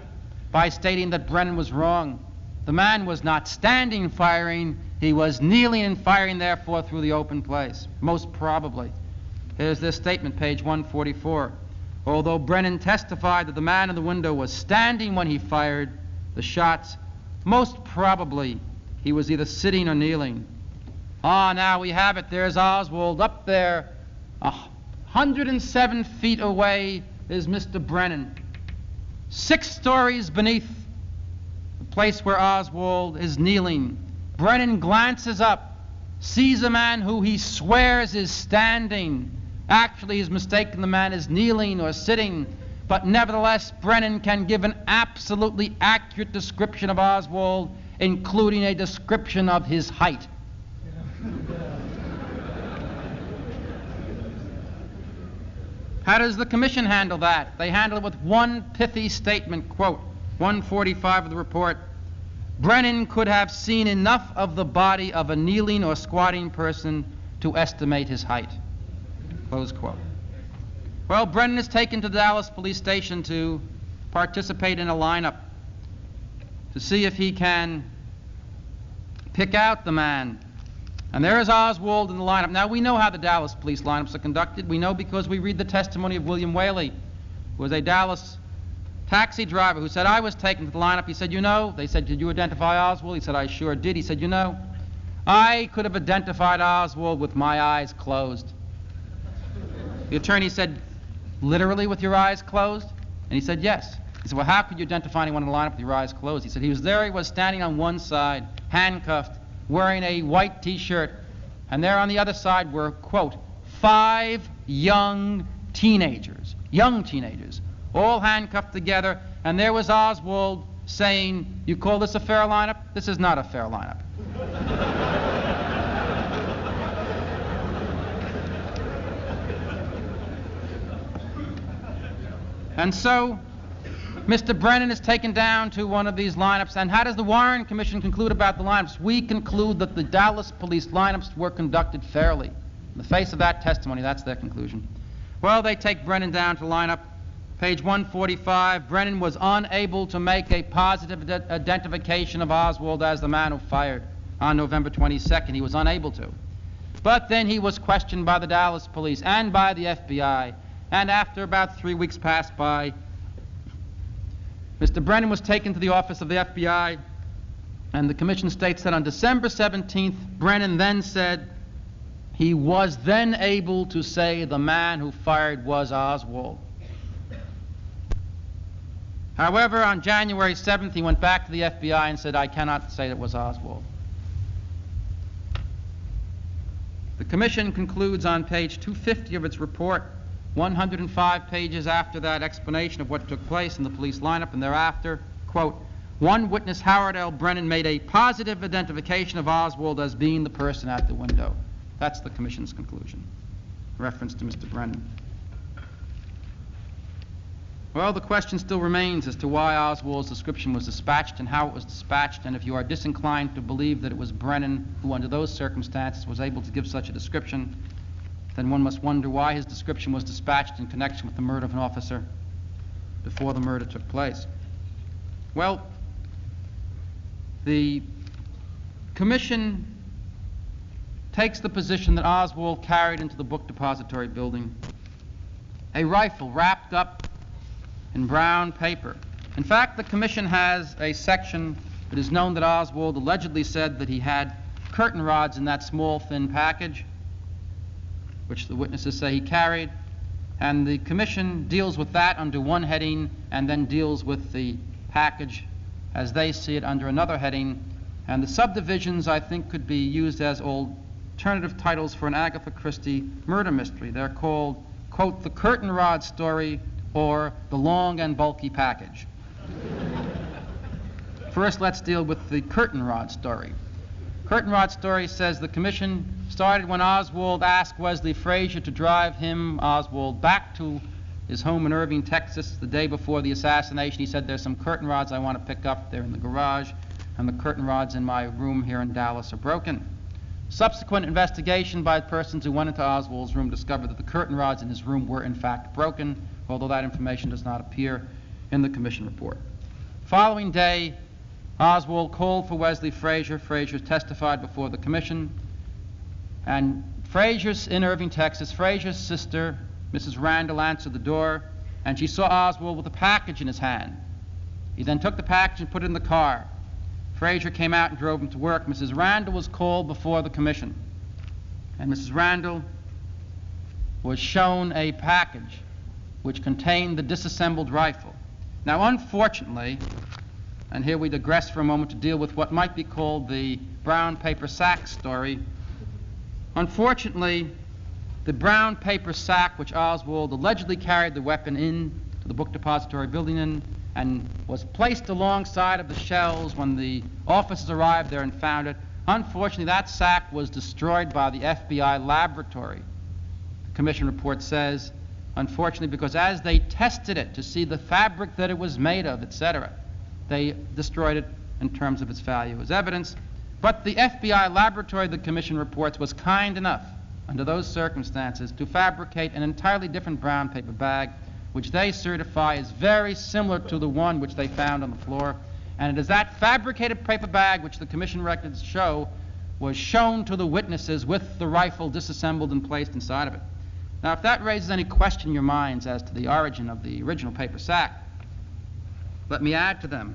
by stating that Brennan was wrong. The man was not standing firing, he was kneeling and firing, therefore, through the open place, most probably. Here's this statement, page 144. Although Brennan testified that the man in the window was standing when he fired the shots, most probably he was either sitting or kneeling. Ah, now we have it. There's Oswald up there. 107 feet away is Mr. Brennan. 6 stories beneath the place where Oswald is kneeling. Brennan glances up, sees a man who he swears is standing. Actually, he's mistaken. The man is kneeling or sitting. But nevertheless, Brennan can give an absolutely accurate description of Oswald, including a description of his height. How does the commission handle that? They handle it with one pithy statement, quote, 145 of the report, Brennan could have seen enough of the body of a kneeling or squatting person to estimate his height, close quote. Well, Brennan is taken to the Dallas police station to participate in a lineup to see if he can pick out the man. And there is Oswald in the lineup. Now, we know how the Dallas police lineups are conducted. We know because we read the testimony of William Whaley, who was a Dallas taxi driver who said, I was taken to the lineup. He said, you know, they said, did you identify Oswald? He said, I sure did. He said, you know, I could have identified Oswald with my eyes closed. The attorney said, literally with your eyes closed? And he said, yes. He said, well, how could you identify anyone in the lineup with your eyes closed? He said, he was standing on one side, handcuffed, wearing a white T-shirt, and there on the other side were, quote, 5 young teenagers, all handcuffed together, and there was Oswald saying, you call this a fair lineup? This is not a fair lineup. And so, Mr. Brennan is taken down to one of these lineups, and how does the Warren Commission conclude about the lineups? We conclude that the Dallas police lineups were conducted fairly. In the face of that testimony, that's their conclusion. Well, they take Brennan down to lineup. Page 145, Brennan was unable to make a positive identification of Oswald as the man who fired on November 22nd. He was unable to. But then he was questioned by the Dallas police and by the FBI, and after about 3 weeks passed by, Mr. Brennan was taken to the office of the FBI, and the commission states that on December 17th, Brennan then said he was then able to say the man who fired was Oswald. However, on January 7th, he went back to the FBI and said, I cannot say it was Oswald. The commission concludes on page 250 of its report, 105 pages after that explanation of what took place in the police lineup and thereafter, quote, one witness, Howard L. Brennan, made a positive identification of Oswald as being the person at the window. That's the commission's conclusion. Reference to Mr. Brennan. Well, the question still remains as to why Oswald's description was dispatched and how it was dispatched, and if you are disinclined to believe that it was Brennan who, under those circumstances, was able to give such a description, then one must wonder why his description was dispatched in connection with the murder of an officer before the murder took place. Well, the commission takes the position that Oswald carried into the book depository building a rifle wrapped up in brown paper. In fact, the commission has a section that is known that Oswald allegedly said that he had curtain rods in that small, thin package, which the witnesses say he carried, and the commission deals with that under one heading and then deals with the package as they see it under another heading, and the subdivisions, I think, could be used as alternative titles for an Agatha Christie murder mystery. They're called, quote, The Curtain Rod Story or The Long and Bulky Package. First, let's deal with the curtain rod story. Curtain rod story says the commission started when Oswald asked Wesley Frazier to drive him, Oswald, back to his home in Irving, Texas, the day before the assassination. He said, there's some curtain rods I want to pick up. They're in the garage, and the curtain rods in my room here in Dallas are broken. Subsequent investigation by persons who went into Oswald's room discovered that the curtain rods in his room were in fact broken, although that information does not appear in the commission report. Following day, Oswald called for Wesley Frazier. Frazier testified before the commission, and Frazier's in Irving, Texas. Frazier's sister, Mrs. Randall, answered the door, and she saw Oswald with a package in his hand. He then took the package and put it in the car. Frazier came out and drove him to work. Mrs. Randall was called before the commission, and Mrs. Randall was shown a package which contained the disassembled rifle. Now, unfortunately, and here we digress for a moment to deal with what might be called the brown paper sack story. Unfortunately, the brown paper sack which Oswald allegedly carried the weapon in to the book depository building in and was placed alongside of the shells when the officers arrived there and found it, unfortunately that sack was destroyed by the FBI laboratory. The commission report says, unfortunately, because as they tested it to see the fabric that it was made of, etc., they destroyed it in terms of its value as evidence. But the FBI laboratory, the Commission reports, was kind enough, under those circumstances, to fabricate an entirely different brown paper bag, which they certify is very similar to the one which they found on the floor. And it is that fabricated paper bag which the Commission records show was shown to the witnesses with the rifle disassembled and placed inside of it. Now, if that raises any question in your minds as to the origin of the original paper sack, let me add to them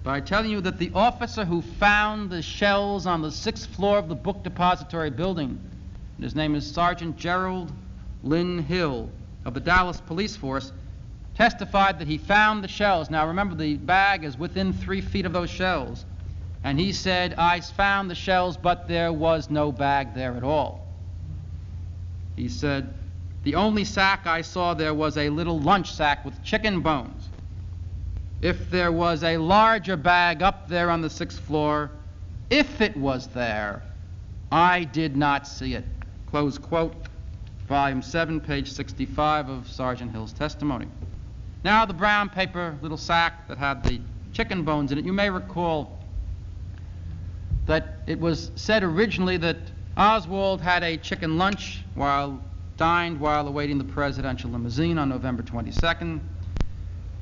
by telling you that the officer who found the shells on the 6th floor of the book depository building, and his name is Sergeant Gerald Lynn Hill of the Dallas Police Force, testified that he found the shells. Now, remember, the bag is within 3 feet of those shells. And he said, I found the shells, but there was no bag there at all. He said, the only sack I saw there was a little lunch sack with chicken bones. If there was a larger bag up there on the 6th floor, if it was there, I did not see it. Close quote, volume 7, page 65 of Sergeant Hill's testimony. Now, the brown paper little sack that had the chicken bones in it, you may recall that it was said originally that Oswald had a chicken lunch dined while awaiting the presidential limousine on November 22nd,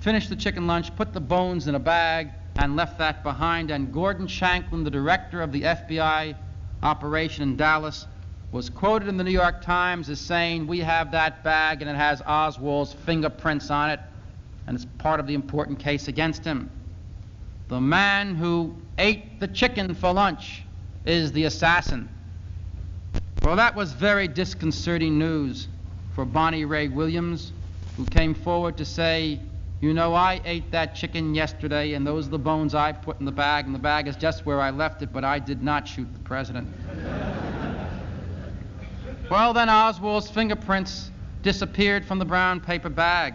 finished the chicken lunch, put the bones in a bag, and left that behind. And Gordon Shanklin, the director of the FBI operation in Dallas, was quoted in the New York Times as saying, we have that bag and it has Oswald's fingerprints on it, and it's part of the important case against him. The man who ate the chicken for lunch is the assassin. Well, that was very disconcerting news for Bonnie Ray Williams, who came forward to say, you know, I ate that chicken yesterday, and those are the bones I put in the bag, and the bag is just where I left it, but I did not shoot the president. Well, then Oswald's fingerprints disappeared from the brown paper bag.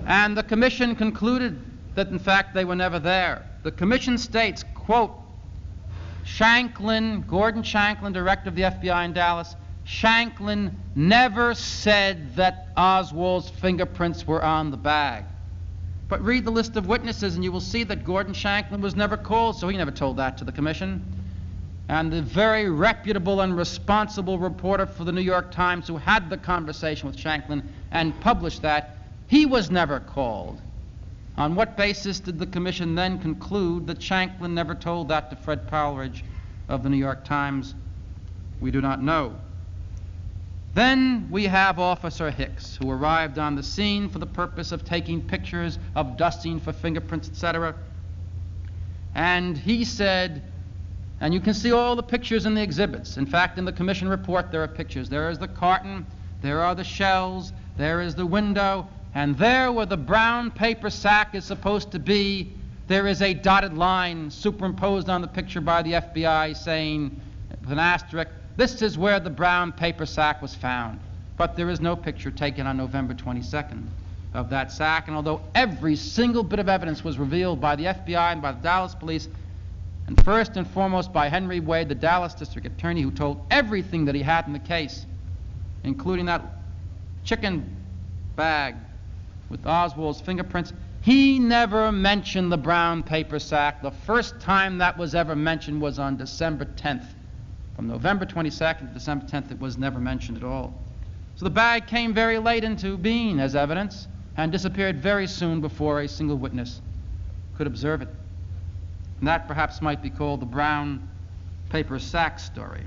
And the Commission concluded that, in fact, they were never there. The Commission states, quote, Gordon Shanklin, director of the FBI in Dallas, Shanklin never said that Oswald's fingerprints were on the bag. But read the list of witnesses and you will see that Gordon Shanklin was never called, so he never told that to the Commission. And the very reputable and responsible reporter for the New York Times who had the conversation with Shanklin and published that, he was never called. On what basis did the Commission then conclude that Shanklin never told that to Fred Powledge of the New York Times? We do not know. Then we have Officer Hicks, who arrived on the scene for the purpose of taking pictures, of dusting for fingerprints, etc. And he said, and you can see all the pictures in the exhibits. In fact, in the Commission report, there are pictures. There is the carton, there are the shells, there is the window, and there where the brown paper sack is supposed to be, there is a dotted line superimposed on the picture by the FBI saying, with an asterisk, this is where the brown paper sack was found. But there is no picture taken on November 22nd of that sack, and although every single bit of evidence was revealed by the FBI and by the Dallas police, and first and foremost by Henry Wade, the Dallas district attorney, who told everything that he had in the case, including that chicken bag with Oswald's fingerprints, he never mentioned the brown paper sack. The first time that was ever mentioned was on December 10th. From November 22nd to December 10th, it was never mentioned at all. So the bag came very late into being as evidence and disappeared very soon before a single witness could observe it. And that perhaps might be called the brown paper sack story.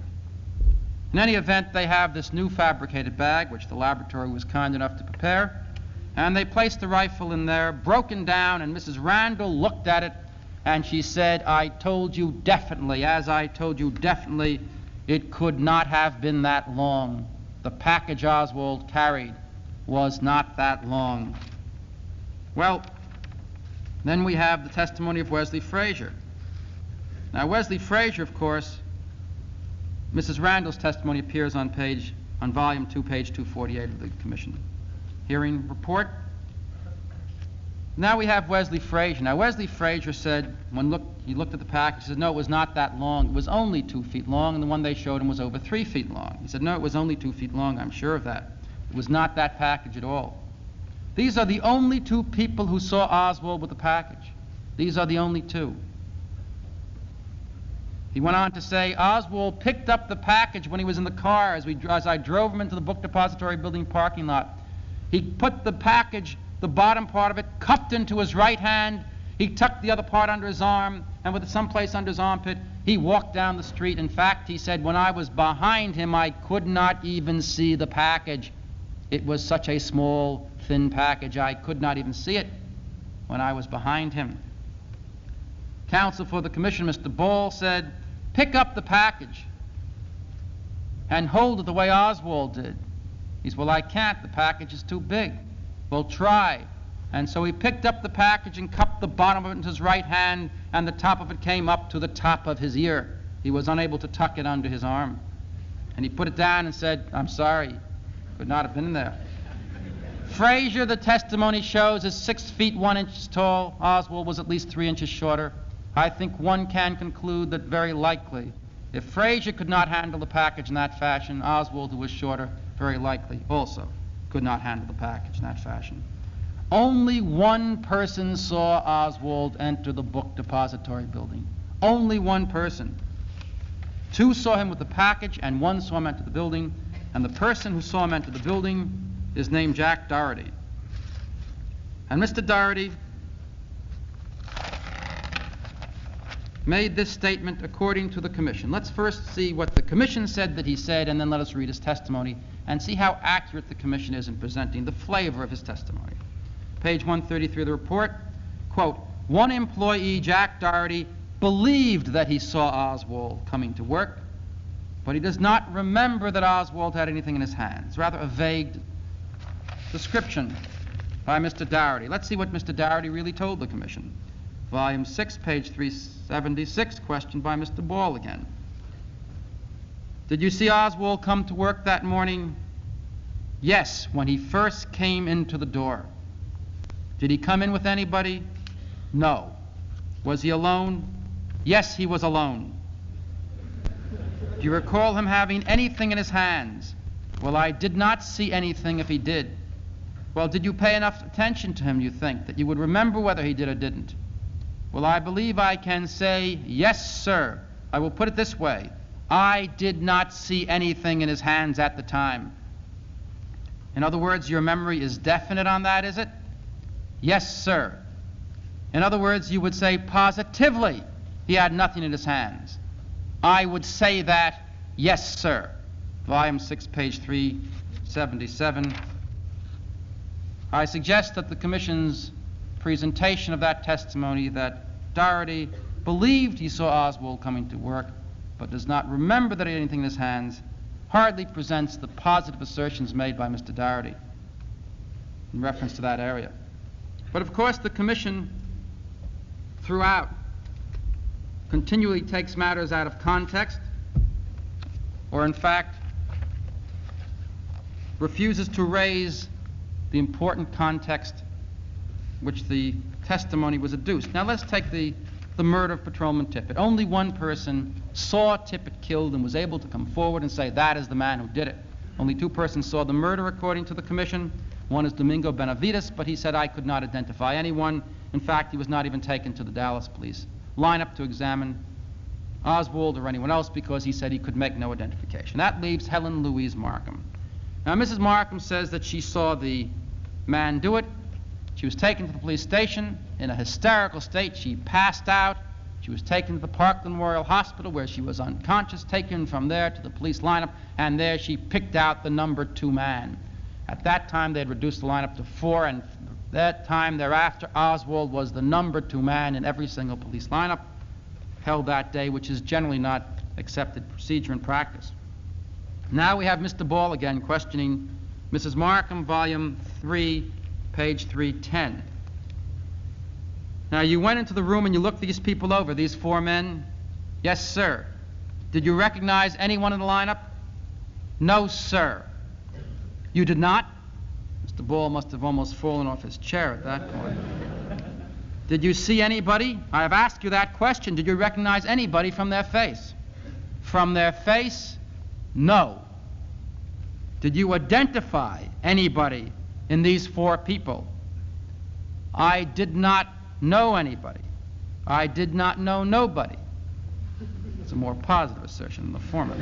In any event, they have this new fabricated bag, which the laboratory was kind enough to prepare, and they placed the rifle in there, broken down, and Mrs. Randall looked at it, and she said, I told you definitely, as I told you definitely, it could not have been that long. The package Oswald carried was not that long. Well, then we have the testimony of Wesley Frazier. Now, Wesley Frazier, of course, Mrs. Randall's testimony appears on volume 2, page 248 of the Commission hearing report. Now we have Wesley Frazier. Now, Wesley Frazier said, when he looked at the package, he said, no, it was not that long. It was only 2 feet long, and the one they showed him was over 3 feet long. He said, no, it was only 2 feet long, I'm sure of that. It was not that package at all. These are the only two people who saw Oswald with the package. These are the only two. He went on to say, Oswald picked up the package when he was in the car as I drove him into the book depository building parking lot. He put the package, the bottom part of it, cupped into his right hand. He tucked the other part under his arm, and with it someplace under his armpit, he walked down the street. In fact, he said, when I was behind him, I could not even see the package. It was such a small, thin package, I could not even see it when I was behind him. Counsel for the commission, Mr. Ball, said, pick up the package and hold it the way Oswald did. He said, well, I can't. The package is too big. Well, try. And so he picked up the package and cupped the bottom of it into his right hand, and the top of it came up to the top of his ear. He was unable to tuck it under his arm. And he put it down and said, I'm sorry, could not have been in there. Frazier, the testimony shows, is 6 feet 1 inch tall. Oswald was at least 3 inches shorter. I think one can conclude that very likely, if Frazier could not handle the package in that fashion, Oswald, who was shorter, very likely also could not handle the package in that fashion. Only one person saw Oswald enter the book depository building. Only one person. 2 saw him with the package, and 1 saw him enter the building, and the person who saw him enter the building is named Jack Doherty. And Mr. Doherty made this statement according to the commission. Let's first see what the commission said that he said, and then let us read his testimony and see how accurate the commission is in presenting the flavor of his testimony. Page 133 of the report, quote, one employee, Jack Doherty, believed that he saw Oswald coming to work, but he does not remember that Oswald had anything in his hands. Rather a vague description by Mr. Doherty. Let's see what Mr. Doherty really told the commission. Volume 6, page 376, question by Mr. Ball again. Did you see Oswald come to work that morning? Yes, when he first came into the door. Did he come in with anybody? No. Was he alone? Yes, he was alone. Do you recall him having anything in his hands? Well, I did not see anything if he did. Well, did you pay enough attention to him, you think, that you would remember whether he did or didn't? Well, I believe I can say, yes, sir. I will put it this way. I did not see anything in his hands at the time. In other words, your memory is definite on that, is it? Yes, sir. In other words, you would say positively he had nothing in his hands. I would say that, yes, sir. Volume 6, page 377. I suggest that the commission's presentation of that testimony, that Doherty believed he saw Oswald coming to work, but does not remember that he had anything in his hands, hardly presents the positive assertions made by Mr. Doherty in reference to that area. But of course, the commission throughout continually takes matters out of context, or in fact refuses to raise the important context which the testimony was adduced. Now let's take the murder of Patrolman Tippett. Only one person saw Tippett killed and was able to come forward and say that is the man who did it. Only 2 persons saw the murder according to the commission. One is Domingo Benavides, but he said I could not identify anyone. In fact, he was not even taken to the Dallas police lineup to examine Oswald or anyone else because he said he could make no identification. That leaves Helen Louise Markham. Now, Mrs. Markham says that she saw the man do it. She was taken to the police station in a hysterical state. She passed out. She was taken to the Parkland Memorial Hospital where she was unconscious, taken from there to the police lineup, and there she picked out the number 2 man. At that time, they had reduced the lineup to 4, and that time thereafter, Oswald was the number 2 man in every single police lineup held that day, which is generally not accepted procedure and practice. Now we have Mr. Ball again questioning Mrs. Markham, volume 3, page 310. Now, you went into the room and you looked these people over, these 4 men? Yes, sir. Did you recognize anyone in the lineup? No, sir. You did not? Mr. Ball must have almost fallen off his chair at that point. Did you see anybody? I have asked you that question. Did you recognize anybody from their face? From their face? No. Did you identify anybody in these 4 people? I did not know anybody. I did not know nobody. It's a more positive assertion than the former.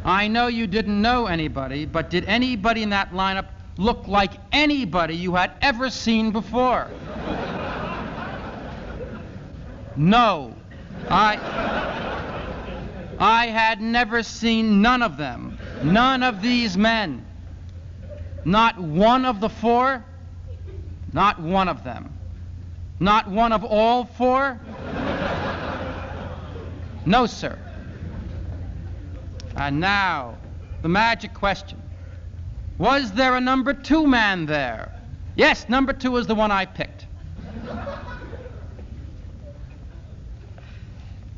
I know you didn't know anybody, but did anybody in that lineup look like anybody you had ever seen before? No. I had never seen none of them, none of these men. Not one of the 4, not one of them. Not one of all 4? No, sir. And now, the magic question. Was there a number 2 man there? Yes, number 2 is the one I picked.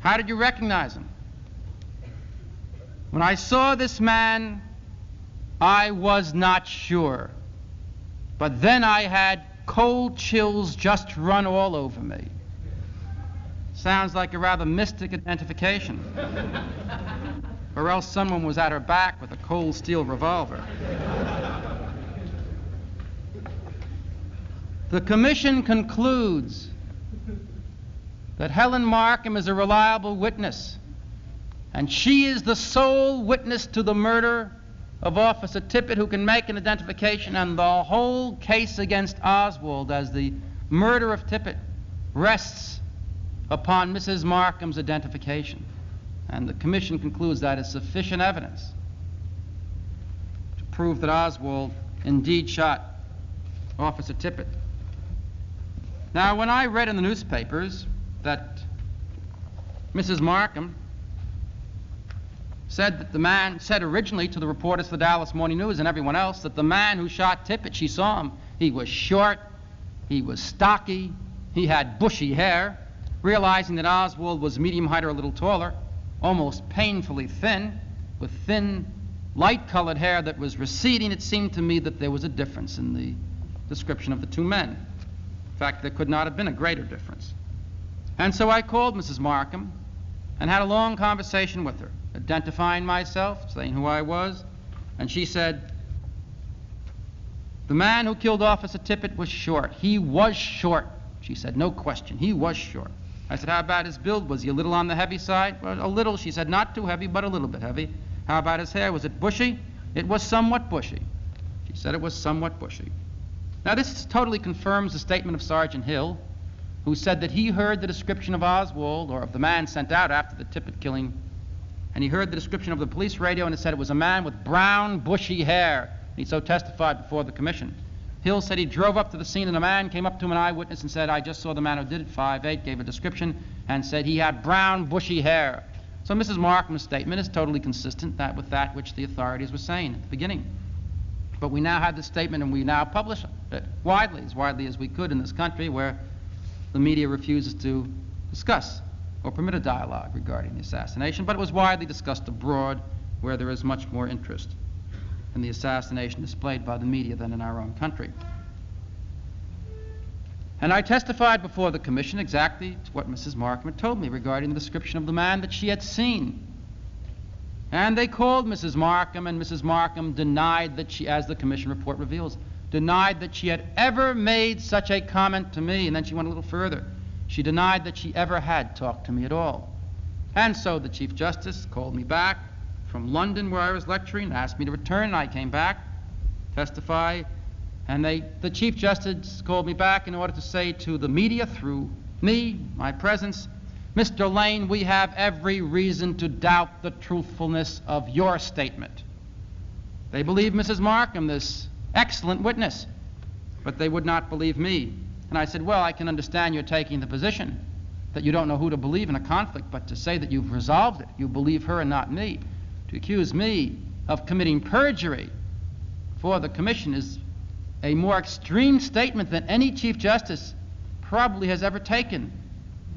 How did you recognize him? When I saw this man, I was not sure. But then I had cold chills just run all over me. Sounds like a rather mystic identification. Or else someone was at her back with a cold steel revolver. The commission concludes that Helen Markham is a reliable witness, and she is the sole witness to the murder of Officer Tippit who can make an identification, and the whole case against Oswald as the murder of Tippit rests upon Mrs. Markham's identification. And the commission concludes that is sufficient evidence to prove that Oswald indeed shot Officer Tippit. Now, when I read in the newspapers that Mrs. Markham said that the man said originally to the reporters for the Dallas Morning News and everyone else that the man who shot Tippit, she saw him, he was short, he was stocky, he had bushy hair, realizing that Oswald was medium height or a little taller, almost painfully thin, with thin, light-colored hair that was receding, it seemed to me that there was a difference in the description of the 2 men. In fact, there could not have been a greater difference. And so I called Mrs. Markham and had a long conversation with her, identifying myself, saying who I was, and she said, the man who killed Officer Tippit was short. He was short, she said, no question, he was short. I said, how about his build? Was he a little on the heavy side? Well, a little, she said, not too heavy, but a little bit heavy. How about his hair? Was it bushy? It was somewhat bushy. She said it was somewhat bushy. Now, this totally confirms the statement of Sergeant Hill, who said that he heard the description of Oswald, or of the man sent out after the Tippit killing, and he heard the description of the police radio, and it said it was a man with brown, bushy hair. And he so testified before the commission. Hill said he drove up to the scene, and a man came up to him, an eyewitness, and said, I just saw the man who did it, 5'8", gave a description, and said he had brown, bushy hair. So Mrs. Markham's statement is totally consistent with that which the authorities were saying at the beginning. But we now have this statement, and we now publish it widely as we could in this country, where the media refuses to discuss or permit a dialogue regarding the assassination. But it was widely discussed abroad, where there is much more interest in the assassination displayed by the media than in our own country. And I testified before the commission exactly to what Mrs. Markham had told me regarding the description of the man that she had seen. And they called Mrs. Markham, and Mrs. Markham denied that she, as the commission report reveals, denied that she had ever made such a comment to me. And then she went a little further. She denied that she ever had talked to me at all. And so the Chief Justice called me back from London, where I was lecturing, and asked me to return, and I came back, testify, and the Chief Justice called me back in order to say to the media, through me, my presence, Mr. Lane, we have every reason to doubt the truthfulness of your statement. They believed Mrs. Markham, this excellent witness, but they would not believe me. And I said, well, I can understand you're taking the position that you don't know who to believe in a conflict, but to say that you've resolved it, you believe her and not me, to accuse me of committing perjury for the commission is a more extreme statement than any Chief Justice probably has ever taken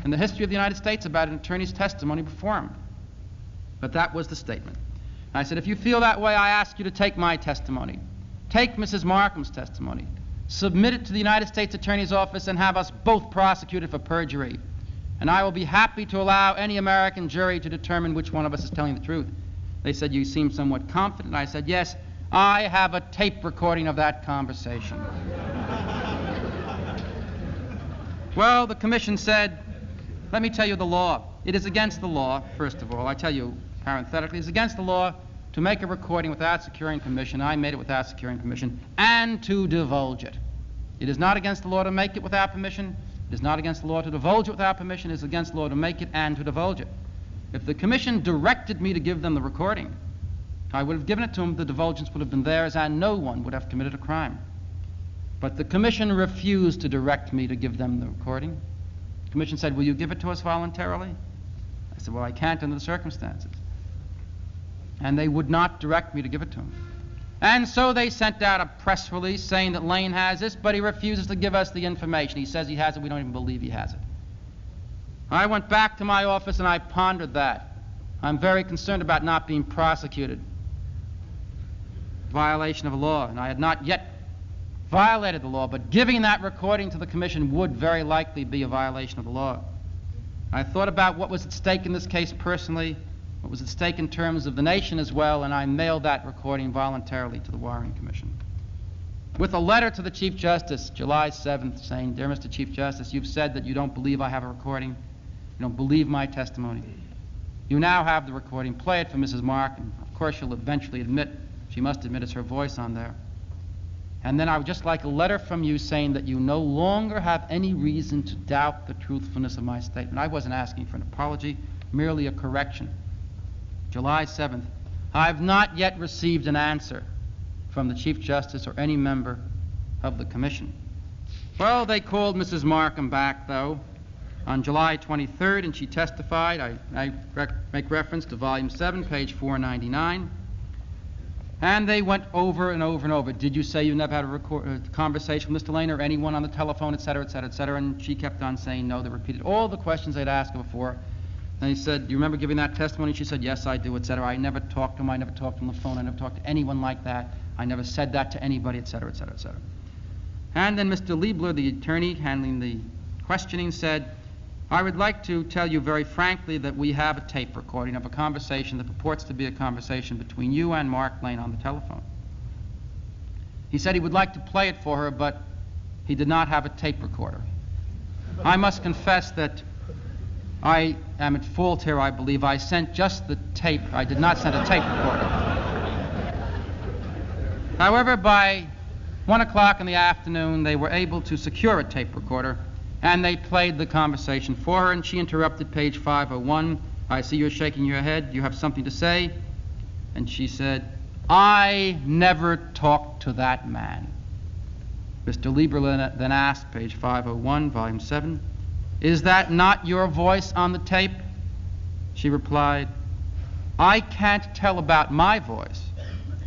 in the history of the United States about an attorney's testimony before him. But that was the statement. And I said, if you feel that way, I ask you to take my testimony. Take Mrs. Markham's testimony. Submit it to the United States Attorney's Office and have us both prosecuted for perjury. And I will be happy to allow any American jury to determine which one of us is telling the truth. They said, you seem somewhat confident. I said, yes, I have a tape recording of that conversation. Well, the commission said, let me tell you the law. It is against the law, first of all. I tell you parenthetically, it's against the law to make a recording without securing permission. I made it without securing permission, and to divulge it. It is not against the law to make it without permission. It is not against the law to divulge it without permission. It is against the law to make it and to divulge it. If the commission directed me to give them the recording, I would have given it to them, the divulgence would have been theirs, and no one would have committed a crime. But the commission refused to direct me to give them the recording. The commission said, will you give it to us voluntarily? I said, well, I can't under the circumstances. And they would not direct me to give it to them. And so they sent out a press release saying that Lane has this, but he refuses to give us the information. He says he has it. We don't even believe he has it. I went back to my office and I pondered that. I'm very concerned about not being prosecuted. Violation of a law, and I had not yet violated the law, but giving that recording to the commission would very likely be a violation of the law. I thought about what was at stake in this case personally, what was at stake in terms of the nation as well, and I mailed that recording voluntarily to the Warren Commission. With a letter to the Chief Justice, July 7th, saying, dear Mr. Chief Justice, you've said that you don't believe I have a recording. You don't believe my testimony. You now have the recording. Play it for Mrs. Mark, and of course she'll eventually admit, she must admit it's her voice on there. And then I would just like a letter from you saying that you no longer have any reason to doubt the truthfulness of my statement. I wasn't asking for an apology, merely a correction. July 7th. I've not yet received an answer from the Chief Justice or any member of the Commission. Well, they called Mrs. Markham back, though, on July 23rd, and she testified. I make reference to Volume 7, page 499. And they went over and over and over. Did you say you never had a conversation with Mr. Lane or anyone on the telephone, et cetera, et cetera, et cetera? And she kept on saying no. They repeated all the questions they'd asked her before. And he said, do you remember giving that testimony? She said, yes, I do, et cetera. I never talked to him. I never talked to him on the phone. I never talked to anyone like that. I never said that to anybody, et cetera, et cetera, et cetera. And then Mr. Liebler, the attorney handling the questioning, said, I would like to tell you very frankly that we have a tape recording of a conversation that purports to be a conversation between you and Mark Lane on the telephone. He said he would like to play it for her, but he did not have a tape recorder. I must confess that I am at fault here, I believe. I sent just the tape. I did not send a tape recorder. However, by 1 o'clock in the afternoon, they were able to secure a tape recorder, and they played the conversation for her, and she interrupted page 501. I see you're shaking your head. You have something to say? And she said, I never talked to that man. Mr. Lieberlin then asked, page 501, volume 7, is that not your voice on the tape? She replied, I can't tell about my voice,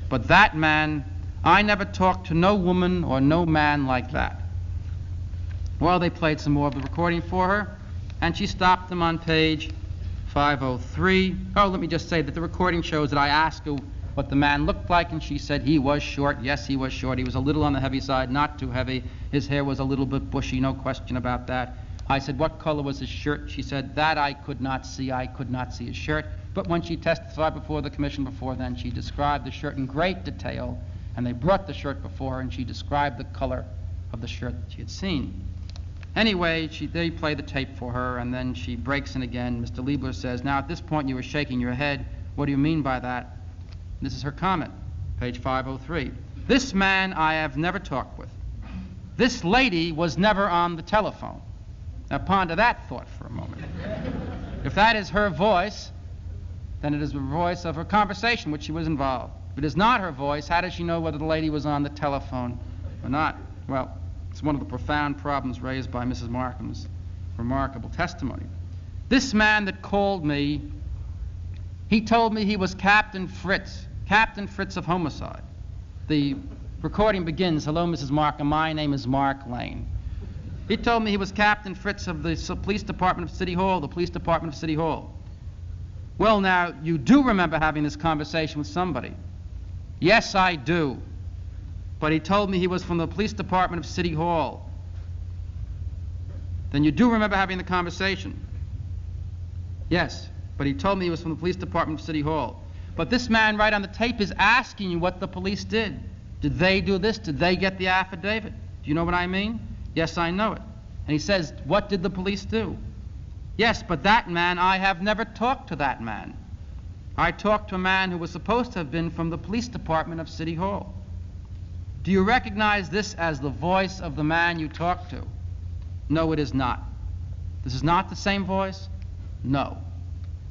but that man, I never talked to no woman or no man like that. Well, they played some more of the recording for her, and she stopped them on page 503. Oh, let me just say that the recording shows that I asked her what the man looked like, and she said he was short. Yes, he was short. He was a little on the heavy side, not too heavy. His hair was a little bit bushy, no question about that. I said, what color was his shirt? She said, that I could not see. I could not see his shirt. But when she testified before the commission before then, she described the shirt in great detail, and they brought the shirt before her, and she described the color of the shirt that she had seen. Anyway, they play the tape for her, and then she breaks in again. Mr. Liebler says, now at this point you were shaking your head. What do you mean by that? This is her comment, page 503. This man I have never talked with. This lady was never on the telephone. Now ponder that thought for a moment. If that is her voice, then it is the voice of her conversation which she was involved. If it is not her voice, how does she know whether the lady was on the telephone or not? Well, it's one of the profound problems raised by Mrs. Markham's remarkable testimony. This man that called me, he told me he was Captain Fritz of Homicide. The recording begins, hello, Mrs. Markham, my name is Mark Lane. He told me he was Captain Fritz of the Police Department of City Hall, the Police Department of City Hall. Well, now, you do remember having this conversation with somebody. Yes, I do. But he told me he was from the Police Department of City Hall. Then you do remember having the conversation. Yes, but he told me he was from the Police Department of City Hall. But this man right on the tape is asking you what the police did. Did they do this? Did they get the affidavit? Do you know what I mean? Yes, I know it. And he says, what did the police do? Yes, but that man, I have never talked to that man. I talked to a man who was supposed to have been from the police department of City Hall. Do you recognize this as the voice of the man you talked to? No, it is not. This is not the same voice? No.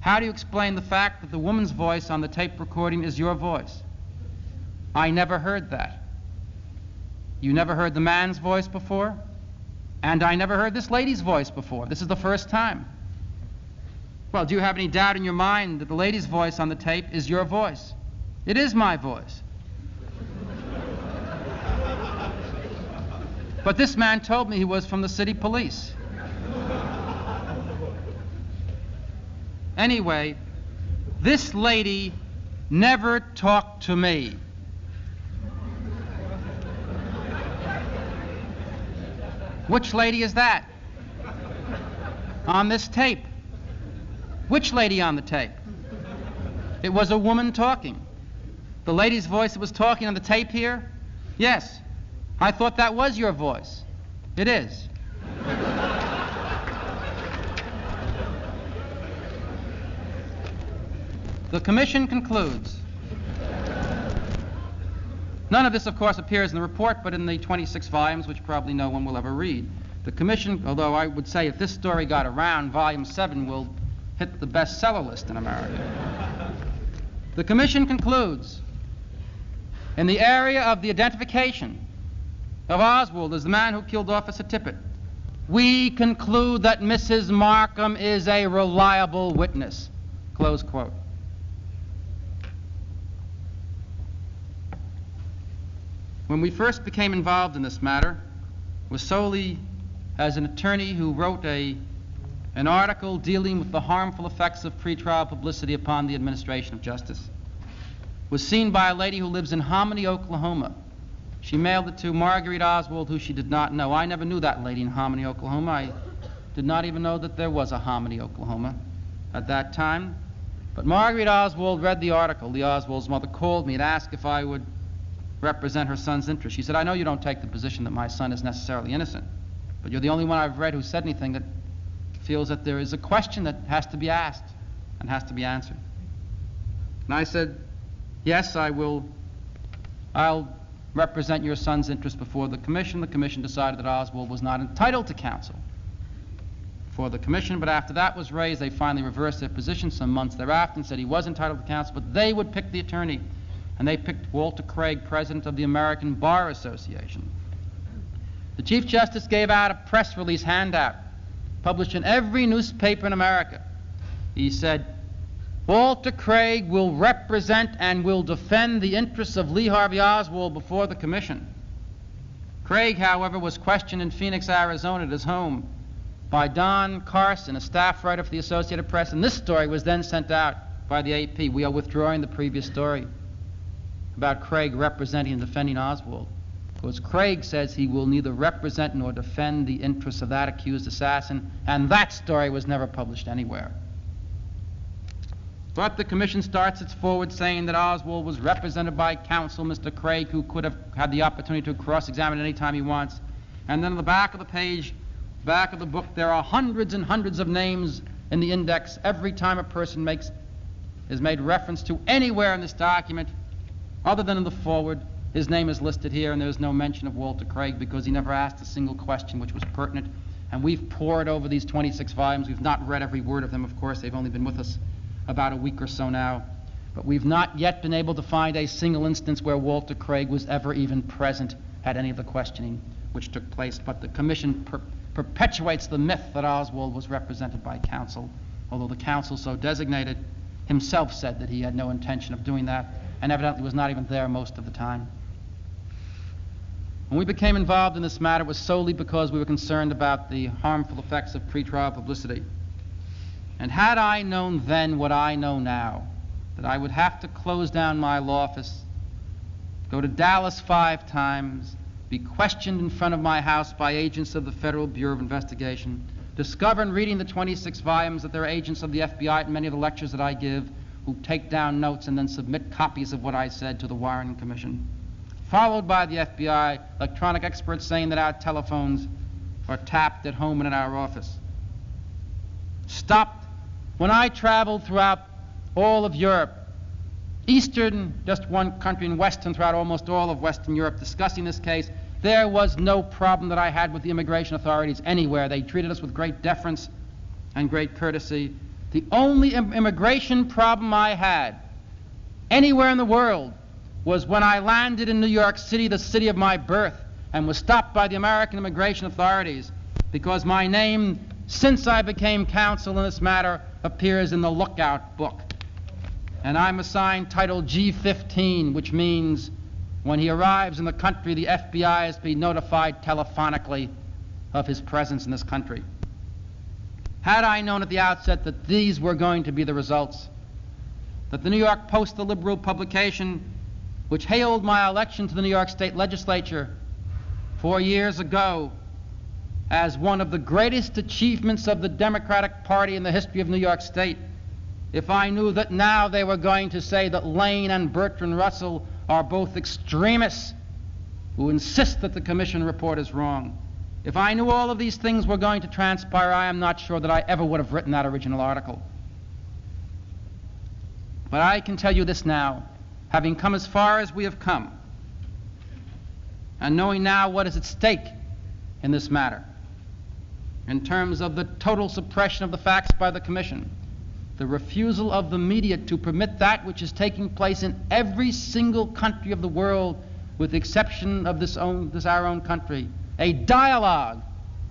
How do you explain the fact that the woman's voice on the tape recording is your voice? I never heard that. You never heard the man's voice before? And I never heard this lady's voice before. This is the first time. Well, do you have any doubt in your mind that the lady's voice on the tape is your voice? It is my voice. But this man told me he was from the city police. Anyway, this lady never talked to me. Which lady is that? On this tape. Which lady on the tape? It was a woman talking. The lady's voice that was talking on the tape here? Yes. I thought that was your voice. It is. The commission concludes. None of this, of course, appears in the report, but in the 26 volumes, which probably no one will ever read. The commission, although I would say if this story got around, volume 7 will hit the bestseller list in America. The commission concludes, in the area of the identification of Oswald as the man who killed Officer Tippit, we conclude that Mrs. Markham is a reliable witness. Close quote. When we first became involved in this matter, was solely as an attorney who wrote an article dealing with the harmful effects of pretrial publicity upon the administration of justice. Was seen by a lady who lives in Hominy, Oklahoma. She mailed it to Marguerite Oswald, who she did not know. I never knew that lady in Hominy, Oklahoma. I did not even know that there was a Hominy, Oklahoma at that time. But Marguerite Oswald read the article. The Oswald's mother called me and asked if I would represent her son's interest. She said, I know you don't take the position that my son is necessarily innocent, but you're the only one I've read who said anything that feels that there is a question that has to be asked and has to be answered. And I said, yes, I will. I'll represent your son's interest before the commission. The commission decided that Oswald was not entitled to counsel for the commission, but after that was raised, they finally reversed their position some months thereafter and said he was entitled to counsel, but they would pick the attorney. And they picked Walter Craig, president of the American Bar Association. The Chief Justice gave out a press release handout, published in every newspaper in America. He said, Walter Craig will represent and will defend the interests of Lee Harvey Oswald before the commission. Craig, however, was questioned in Phoenix, Arizona at his home by Don Carson, a staff writer for the Associated Press, and this story was then sent out by the AP. We are withdrawing the previous story about Craig representing and defending Oswald, because Craig says he will neither represent nor defend the interests of that accused assassin, and that story was never published anywhere. But the commission starts its forward saying that Oswald was represented by counsel, Mr. Craig, who could have had the opportunity to cross-examine any time he wants. And then on the back of the page, back of the book, there are hundreds and hundreds of names in the index every time a person is made reference to anywhere in this document. Other than in the forward, his name is listed here, and there's no mention of Walter Craig because he never asked a single question which was pertinent. And we've pored over these 26 volumes. We've not read every word of them, of course. They've only been with us about a week or so now. But we've not yet been able to find a single instance where Walter Craig was ever even present at any of the questioning which took place. But the commission perpetuates the myth that Oswald was represented by counsel, although the counsel so designated himself said that he had no intention of doing that, and evidently was not even there most of the time. When we became involved in this matter, it was solely because we were concerned about the harmful effects of pretrial publicity. And had I known then what I know now, that I would have to close down my law office, go to Dallas 5 times, be questioned in front of my house by agents of the Federal Bureau of Investigation, discover in reading the 26 volumes that there are agents of the FBI at many of the lectures that I give, who take down notes and then submit copies of what I said to the Warren Commission, followed by the FBI, electronic experts saying that our telephones are tapped at home and in our office. Stopped when I traveled throughout all of Europe, Eastern, just one country, and Western, throughout almost all of Western Europe, discussing this case. There was no problem that I had with the immigration authorities anywhere. They treated us with great deference and great courtesy. The only immigration problem I had anywhere in the world was when I landed in New York City, the city of my birth, and was stopped by the American immigration authorities because my name, since I became counsel in this matter, appears in the lookout book. And I'm assigned title G15, which means when he arrives in the country, the FBI is to be notified telephonically of his presence in this country. Had I known at the outset that these were going to be the results, that the New York Post, the liberal publication, which hailed my election to the New York State Legislature 4 years ago as one of the greatest achievements of the Democratic Party in the history of New York State, if I knew that now they were going to say that Lane and Bertrand Russell are both extremists who insist that the Commission report is wrong, if I knew all of these things were going to transpire, I am not sure that I ever would have written that original article. But I can tell you this now, having come as far as we have come, and knowing now what is at stake in this matter, in terms of the total suppression of the facts by the Commission, the refusal of the media to permit that which is taking place in every single country of the world, with the exception of this our own country, a dialogue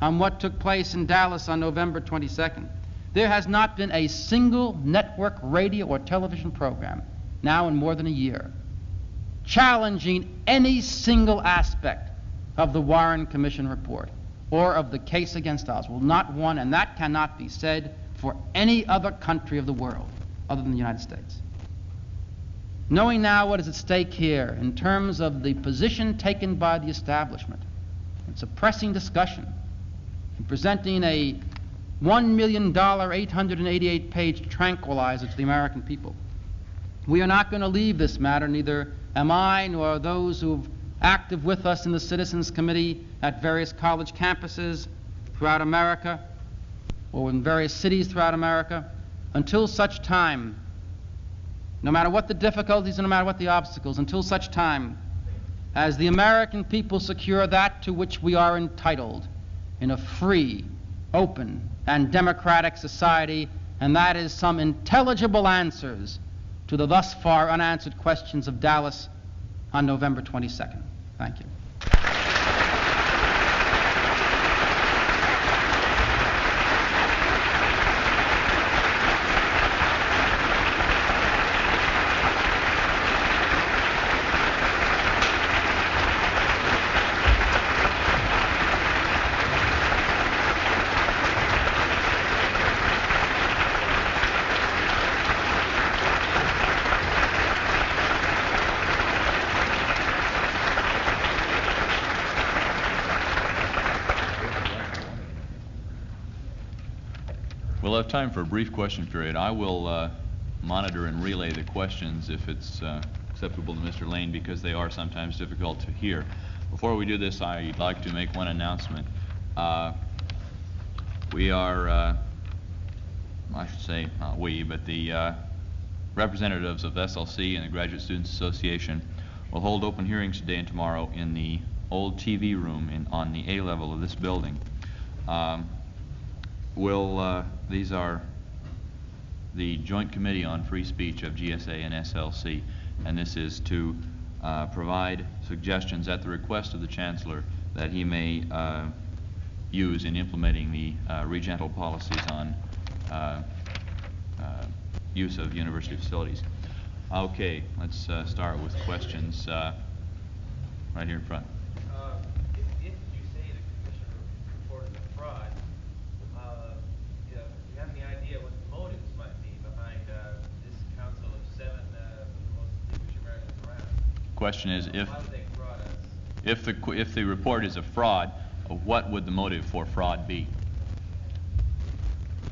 on what took place in Dallas on November 22nd. There has not been a single network radio or television program, now in more than a year, challenging any single aspect of the Warren Commission report or of the case against Oswald. Not one, and that cannot be said for any other country of the world other than the United States. Knowing now what is at stake here in terms of the position taken by the establishment in suppressing discussion and presenting a $1 million, 888-page tranquilizer to the American people, we are not going to leave this matter, neither am I nor those who have active with us in the Citizens Committee at various college campuses throughout America, or in various cities throughout America, until such time, no matter what the difficulties and no matter what the obstacles, until such time as the American people secure that to which we are entitled in a free, open, and democratic society, and that is some intelligible answers to the thus far unanswered questions of Dallas on November 22nd. Thank you. We'll have time for a brief question period. I will monitor and relay the questions if it's acceptable to Mr. Lane, because they are sometimes difficult to hear. Before we do this, I'd like to make one announcement. We are, I should say not we, but the representatives of SLC and the Graduate Students Association will hold open hearings today and tomorrow in the old TV room on the A level of this building. These are the Joint Committee on Free Speech of GSA and SLC, and this is to provide suggestions at the request of the Chancellor that he may use in implementing the regental policies on use of university facilities. Okay, let's start with questions right here in front. If you say the Commission reported a fraud, do you have any idea what the motives might be behind this council of 7 of the most distinguished Americans around? Question is, Why would they fraud us? if the report is a fraud, what would the motive for fraud be?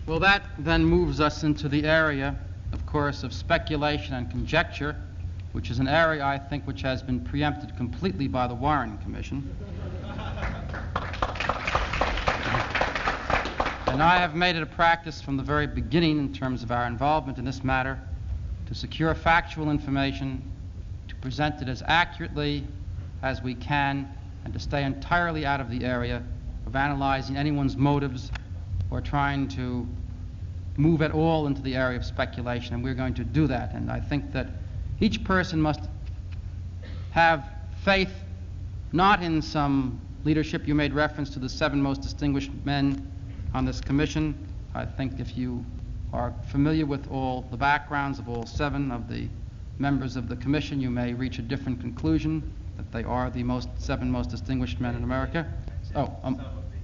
Well, that then moves us into the area, of course, of speculation and conjecture, which is an area, I think, which has been preempted completely by the Warren Commission. And I have made it a practice from the very beginning, in terms of our involvement in this matter, to secure factual information, to present it as accurately as we can, and to stay entirely out of the area of analyzing anyone's motives or trying to move at all into the area of speculation, and we're going to do that. And I think that each person must have faith not in some leadership. You made reference to the 7 most distinguished men on this commission. I think if you are familiar with all the backgrounds of all 7 of the members of the commission, you may reach a different conclusion, that they are the 7 most distinguished men in America.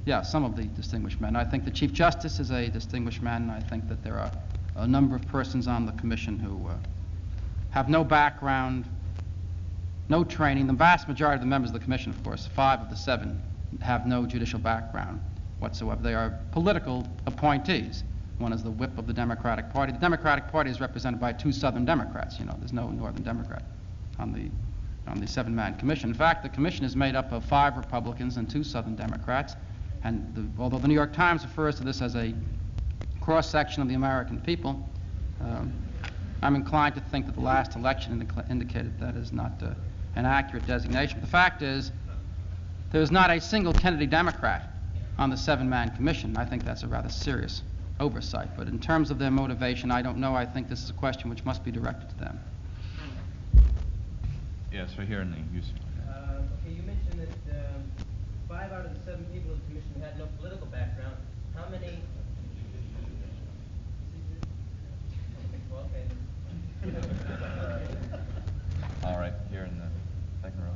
Yeah, some of the distinguished men. I think the Chief Justice is a distinguished man. I think that there are a number of persons on the commission who have no background, no training. The vast majority of the members of the commission, of course, 5 of the 7, have no judicial background whatsoever. They are political appointees. One is the whip of the Democratic Party. The Democratic Party is represented by 2 Southern Democrats. You know, there's no Northern Democrat on the 7-man commission. In fact, the commission is made up of 5 Republicans and 2 Southern Democrats. And although the New York Times refers to this as a cross-section of the American people, I'm inclined to think that the last election indicated that is not an accurate designation. But the fact is, there's not a single Kennedy Democrat on the 7-man commission. I think that's a rather serious oversight. But in terms of their motivation, I don't know. I think this is a question which must be directed to them. Yes, right here in the UCLA. Okay, you mentioned that 5 out of the 7 people in the commission had no political background. How many? Well, okay. All right, here in the second row.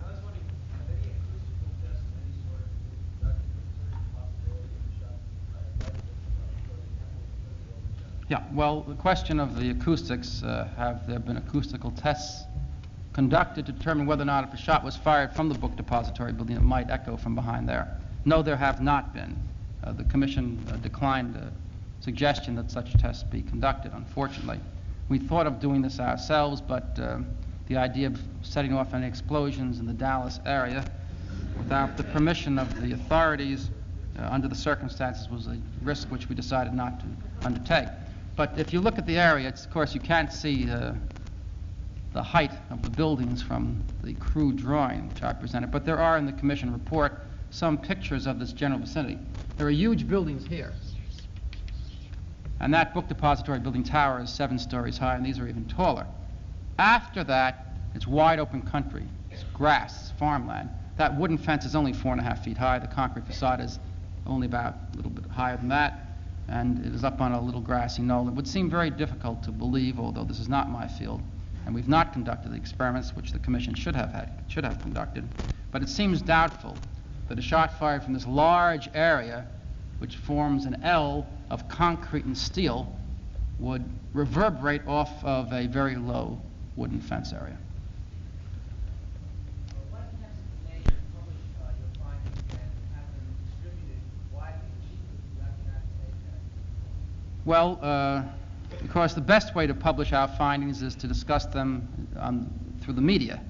I was wondering, are any acoustical tests of any sort conducted concerning the possibility of the shot by a private Yeah, well, the question of the acoustics, have there been acoustical tests conducted to determine whether or not if a shot was fired from the book depository building, it might echo from behind there? No, there have not been. The commission declined a suggestion that such tests be conducted, unfortunately. We thought of doing this ourselves, but the idea of setting off any explosions in the Dallas area without the permission of the authorities under the circumstances was a risk which we decided not to undertake. But if you look at the area, of course, you can't see the height of the buildings from the crude drawing which I presented, but there are in the commission report some pictures of this general vicinity. There are huge buildings here, and that book depository building tower is 7 stories high, and these are even taller. After that, it's wide open country. It's grass, it's farmland. That wooden fence is only 4.5 feet high. The concrete facade is only about a little bit higher than that, and it is up on a little grassy knoll. It would seem very difficult to believe, although this is not my field, and we've not conducted the experiments which the commission should have conducted, but it seems doubtful that a shot fired from this large area, which forms an L of concrete and steel, would reverberate off of a very low wooden fence area. What attempts have been made to publish your findings and have them distributed widely and cheaply throughout the United States? Well, because the best way to publish our findings is to discuss them through the media,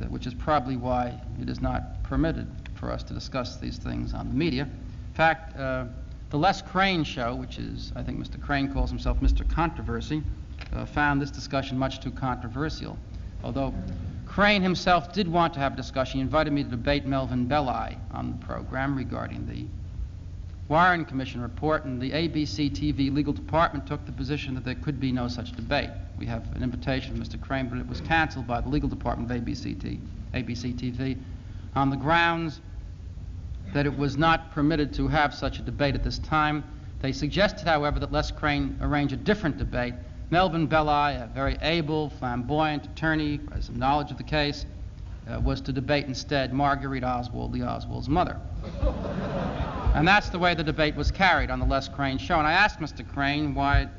which is probably why it is not permitted for us to discuss these things on the media. In fact, the Les Crane show, which is, I think Mr. Crane calls himself Mr. Controversy, found this discussion much too controversial. Although Crane himself did want to have a discussion, he invited me to debate Melvin Belli on the program regarding the Warren Commission report, and the ABC TV legal department took the position that there could be no such debate. We have an invitation from Mr. Crane, but it was canceled by the legal department of ABC TV on the grounds that it was not permitted to have such a debate at this time. They suggested, however, that Les Crane arrange a different debate. Melvin Belli, a very able, flamboyant attorney, who has some knowledge of the case, was to debate instead Marguerite Oswald, the Oswald's mother. And that's the way the debate was carried on the Les Crane show. And I asked Mr. Crane why it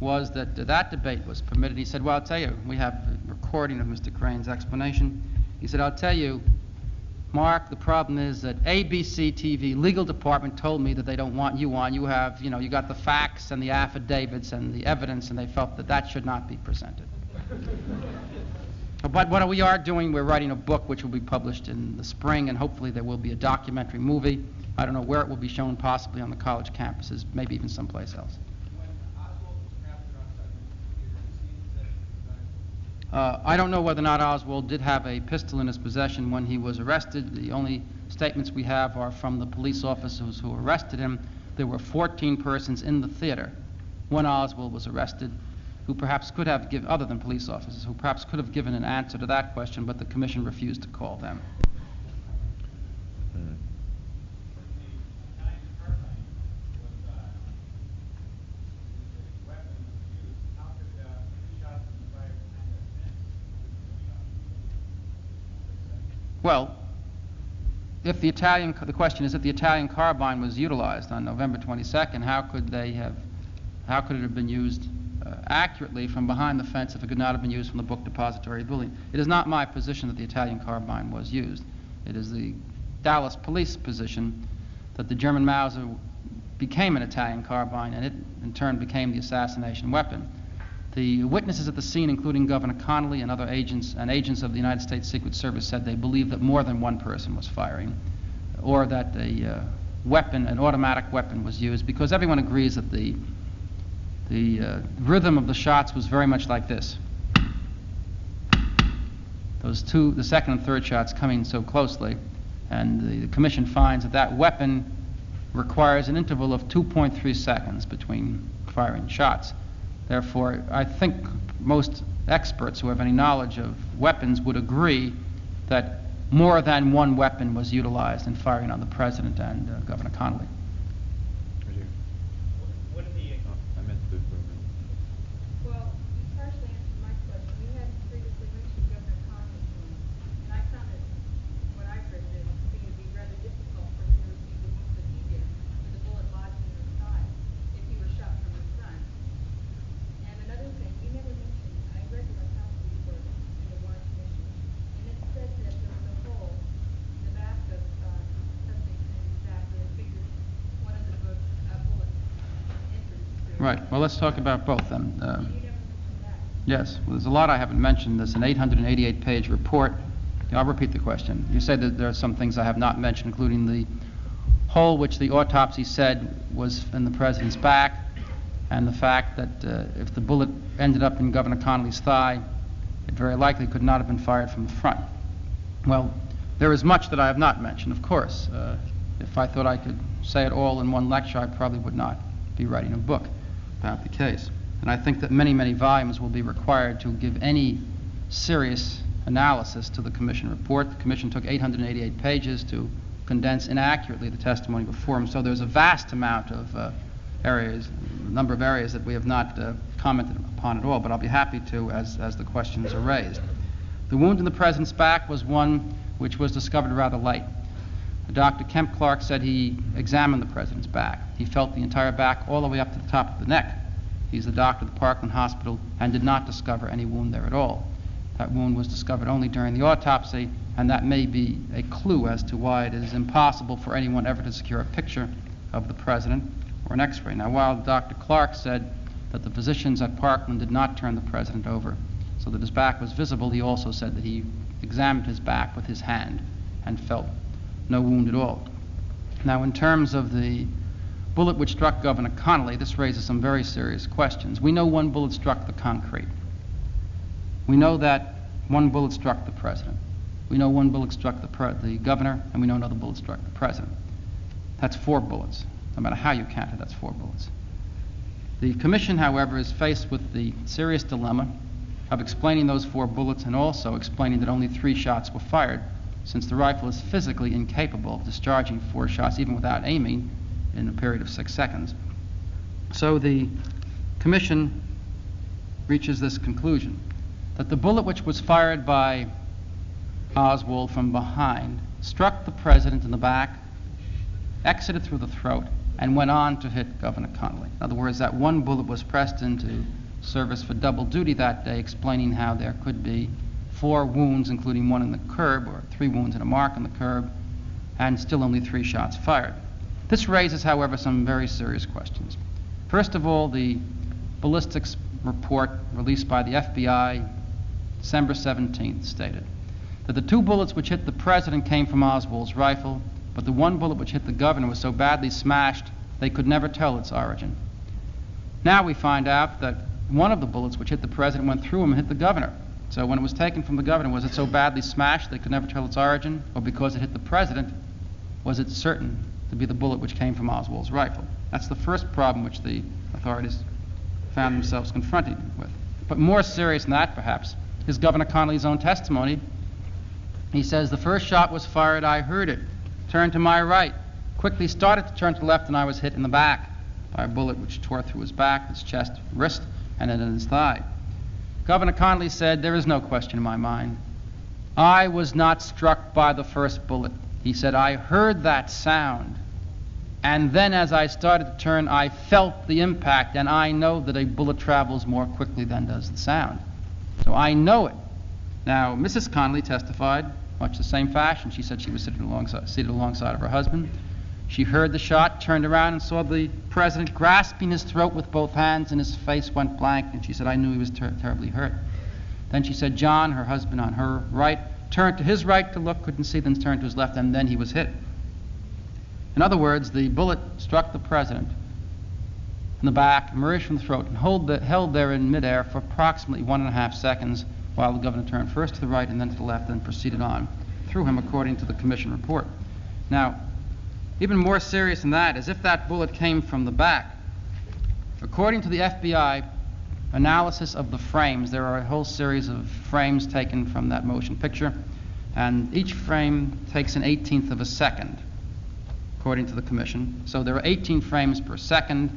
was that that debate was permitted. He said, well, I'll tell you, we have a recording of Mr. Crane's explanation. He said, I'll tell you, Mark, the problem is that ABC TV legal department told me that they don't want you on. You have, you got the facts and the affidavits and the evidence, and they felt that that should not be presented. But what we are doing, we're writing a book which will be published in the spring, and hopefully there will be a documentary movie. I don't know where it will be shown, possibly on the college campuses, maybe even someplace else. When Oswald was captured on site, did he receive possession of the gun? I don't know whether or not Oswald did have a pistol in his possession when he was arrested. The only statements we have are from the police officers who arrested him. There were 14 persons in the theater when Oswald was arrested, who perhaps could have given, other than police officers, who perhaps could have given an answer to that question, but the commission refused to call them. Well, if the question is if the Italian carbine was utilized on November 22nd, how could it have been used accurately from behind the fence if it could not have been used from the book depository building? It is not my position that the Italian carbine was used. It is the Dallas police position that the German Mauser became an Italian carbine, and it in turn became the assassination weapon. The witnesses at the scene, including Governor Connolly and other agents of the United States Secret Service, said they believed that more than one person was firing, or that a weapon, an automatic weapon, was used, because everyone agrees that the rhythm of the shots was very much like this. Those two, the second and third shots, coming so closely, and the commission finds that that weapon requires an interval of 2.3 seconds between firing shots. Therefore, I think most experts who have any knowledge of weapons would agree that more than one weapon was utilized in firing on the president and Governor Connolly. Well, you partially answered my question. You had previously mentioned Governor Connolly's wound, and I found it, when I read it, it would be rather difficult for him to receive the wounds that he did with a bullet lodged in his thigh if he were shot from the front. And another thing, you never mentioned, I read the autopsy report in the Warren Commission, and it said that there was a hole in the back of something in his back that figures one of the bullet entered through. Right. Well, let's talk about both then. You never mentioned that. Yes. Well, there's a lot I haven't mentioned. There's an 888-page report. I'll repeat the question. You say that there are some things I have not mentioned, including the hole which the autopsy said was in the president's back, and the fact that if the bullet ended up in Governor Connolly's thigh, it very likely could not have been fired from the front. Well, there is much that I have not mentioned, of course. If I thought I could say it all in one lecture, I probably would not be writing a book about the case. And I think that many, many volumes will be required to give any serious analysis to the commission report. The commission took 888 pages to condense inaccurately the testimony before them, so there's a vast amount of number of areas that we have not commented upon at all, but I'll be happy to as the questions are raised. The wound in the president's back was one which was discovered rather late. Dr. Kemp Clark said he examined the president's back. He felt the entire back all the way up to the top of the neck. He's the doctor at the Parkland Hospital and did not discover any wound there at all. That wound was discovered only during the autopsy, and that may be a clue as to why it is impossible for anyone ever to secure a picture of the president or an x-ray. Now, while Dr. Clark said that the physicians at Parkland did not turn the president over so that his back was visible, he also said that he examined his back with his hand and felt no wound at all. Now, in terms of the bullet which struck Governor Connolly, this raises some very serious questions. We know one bullet struck the concrete. We know that one bullet struck the president. We know one bullet struck the governor, and we know another bullet struck the president. That's 4 bullets. No matter how you count it, that's 4 bullets. The commission, however, is faced with the serious dilemma of explaining those 4 bullets and also explaining that only 3 shots were fired, since the rifle is physically incapable of discharging 4 shots even without aiming in a period of 6 seconds. So the commission reaches this conclusion, that the bullet which was fired by Oswald from behind struck the president in the back, exited through the throat, and went on to hit Governor Connolly. In other words, that one bullet was pressed into service for double duty that day, explaining how there could be 4 wounds, including one in the curb, or 3 wounds and a mark on the curb, and still only 3 shots fired. This raises, however, some very serious questions. First of all, the ballistics report released by the FBI December 17th stated that the 2 bullets which hit the president came from Oswald's rifle, but the 1 bullet which hit the governor was so badly smashed they could never tell its origin. Now we find out that one of the bullets which hit the president went through him and hit the governor. So when it was taken from the governor, was it so badly smashed they could never tell its origin? Or because it hit the president, was it certain to be the bullet which came from Oswald's rifle? That's the first problem which the authorities found themselves confronted with. But more serious than that, perhaps, is Governor Connolly's own testimony. He says, "The first shot was fired, I heard it, turned to my right, quickly started to turn to the left, and I was hit in the back by a bullet which tore through his back, his chest, wrist, and then in his thigh." Governor Connolly said, "There is no question in my mind. I was not struck by the first bullet." He said, "I heard that sound, and then as I started to turn, I felt the impact, and I know that a bullet travels more quickly than does the sound. So I know it." Now, Mrs. Connolly testified much the same fashion. She said she was seated alongside of her husband. She heard the shot, turned around, and saw the president grasping his throat with both hands, and his face went blank, and she said, "I knew he was terribly hurt." Then she said John, her husband on her right, turned to his right to look, couldn't see, then turned to his left, and then he was hit. In other words, the bullet struck the president in the back, emerged from the throat, and held there in midair for approximately 1.5 seconds while the governor turned first to the right and then to the left and proceeded on through him, according to the commission report. Now, even more serious than that is if that bullet came from the back. According to the FBI analysis of the frames, there are a whole series of frames taken from that motion picture, and each frame takes an 1/18 of a second, according to the commission. So there are 18 frames per second,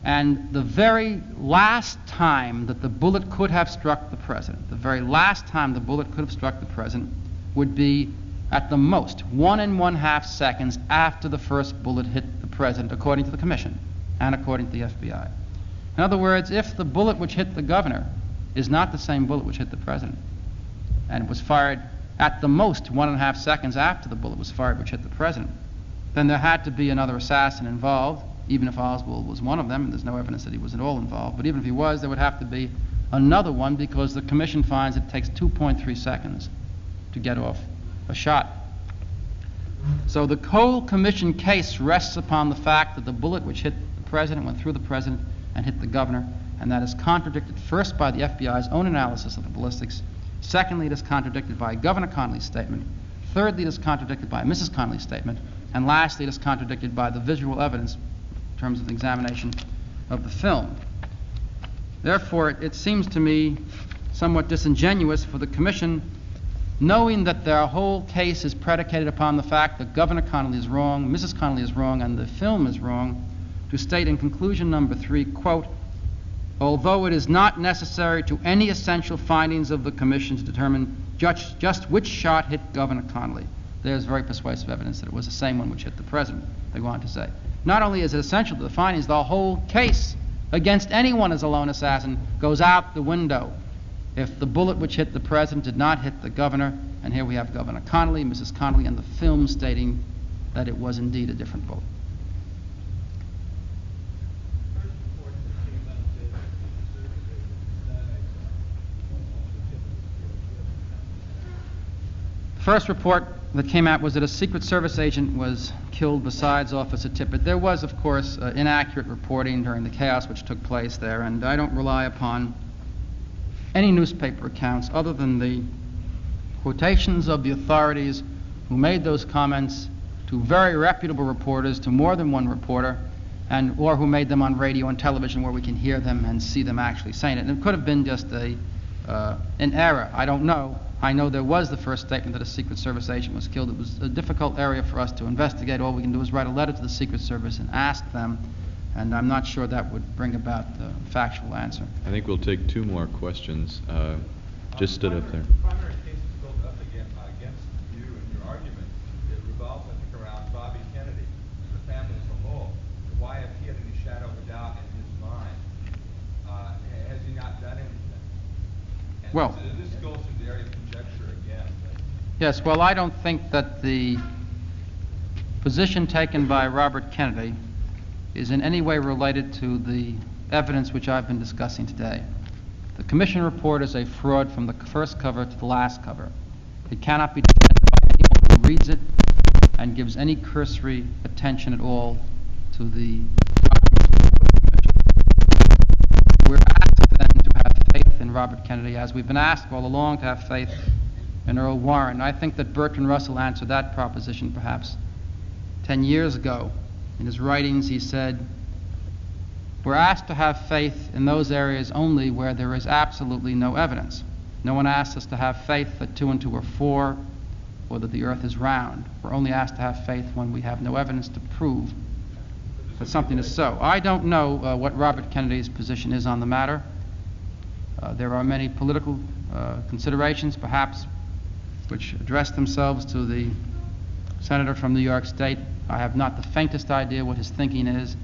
and the very last time that the bullet could have struck the president, the very last time the bullet could have struck the president would be at the most 1.5 seconds after the first bullet hit the president, according to the commission and according to the FBI. In other words, if the bullet which hit the governor is not the same bullet which hit the president, and it was fired at the most 1.5 seconds after the bullet was fired which hit the president, then there had to be another assassin involved, even if Oswald was one of them, and there's no evidence that he was at all involved. But even if he was, there would have to be another one, because the commission finds it takes 2.3 seconds to get off a shot. So the whole commission case rests upon the fact that the bullet which hit the president went through the president and hit the governor, and that is contradicted first by the FBI's own analysis of the ballistics. Secondly, it is contradicted by Governor Connolly's statement. Thirdly, it is contradicted by Mrs. Connolly's statement. And lastly, it is contradicted by the visual evidence in terms of the examination of the film. Therefore, it seems to me somewhat disingenuous for the commission, knowing that their whole case is predicated upon the fact that Governor Connolly is wrong, Mrs. Connolly is wrong, and the film is wrong, to state in conclusion number 3, quote, "Although it is not necessary to any essential findings of the commission to determine just which shot hit Governor Connolly," there's very persuasive evidence that it was the same one which hit the president, they go on to say. Not only is it essential to the findings, the whole case against anyone as a lone assassin goes out the window if the bullet which hit the president did not hit the governor. And here we have Governor Connolly, Mrs. Connolly, and the film stating that it was indeed a different bullet. The first report that came out was that a Secret Service agent was killed besides Officer Tippett. There was, of course, inaccurate reporting during the chaos which took place there, and I don't rely upon any newspaper accounts other than the quotations of the authorities who made those comments to very reputable reporters, to more than one reporter, or who made them on radio and television where we can hear them and see them actually saying it. And it could have been just an error. I don't know. I know there was the first statement that a Secret Service agent was killed. It was a difficult area for us to investigate. All we can do is write a letter to the Secret Service and ask them, and I'm not sure that would bring about the factual answer. I think we'll take 2 more questions. Just stood up there. The primary case that's built up against you and your argument, it revolves, I think, around Bobby Kennedy and the family as a whole. Why have he had any shadow of a doubt in his mind? Has he not done anything? And Well, this goes to the area of Yes, well, I don't think that the position taken by Robert Kennedy is in any way related to the evidence which I've been discussing today. The Commission report is a fraud from the first cover to the last cover. It cannot be defended by anyone who reads it and gives any cursory attention at all to the documents before the Commission. We're asked then to have faith in Robert Kennedy, as we've been asked all along to have faith in Earl Warren. I think that Bertrand Russell answered that proposition perhaps 10 years ago. In his writings, he said, "We're asked to have faith in those areas only where there is absolutely no evidence. No one asks us to have faith that 2 and 2 are 4, or that the earth is round. We're only asked to have faith when we have no evidence to prove that something is so." I don't know what Robert Kennedy's position is on the matter. There are many political considerations, perhaps, which address themselves to the senator from New York State. I have not the faintest idea what his thinking is.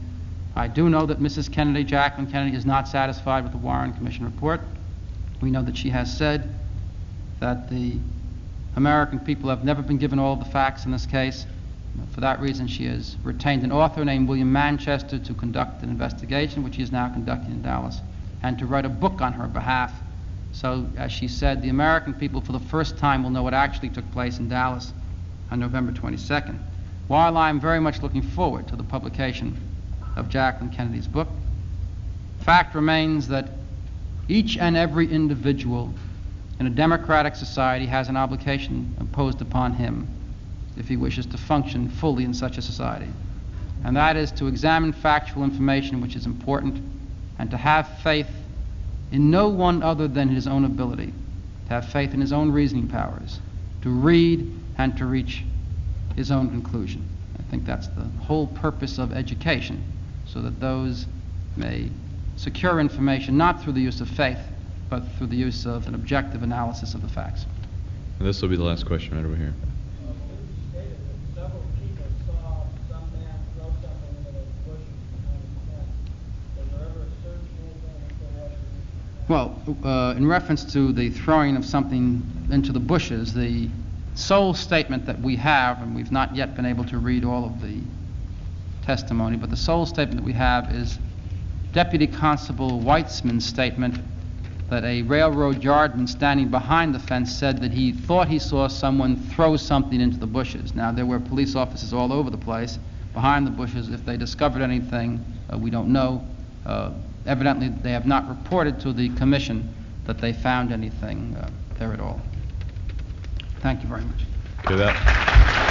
I do know that Mrs. Kennedy, Jacqueline Kennedy, is not satisfied with the Warren Commission report. We know that she has said that the American people have never been given all of the facts in this case. For that reason, she has retained an author named William Manchester to conduct an investigation, which he is now conducting in Dallas, and to write a book on her behalf. So, as she said, the American people for the first time will know what actually took place in Dallas on November 22nd. While I'm very much looking forward to the publication of Jacqueline Kennedy's book, fact remains that each and every individual in a democratic society has an obligation imposed upon him if he wishes to function fully in such a society. And that is to examine factual information which is important and to have faith in no one other than his own ability, to have faith in his own reasoning powers, to read and to reach his own conclusion. I think that's the whole purpose of education, so that those may secure information not through the use of faith, but through the use of an objective analysis of the facts. And this will be the last question right over here. You stated that several people saw some man throw something into the bushes behind his fence. Was there ever a search made there if there was? Well, in reference to the throwing of something into the bushes, the sole statement that we have, and we've not yet been able to read all of the testimony, but the sole statement that we have is Deputy Constable Weitzman's statement that a railroad yardman standing behind the fence said that he thought he saw someone throw something into the bushes. Now, there were police officers all over the place behind the bushes. If they discovered anything, we don't know. Evidently, they have not reported to the Commission that they found anything there at all. Thank you very much. Do that.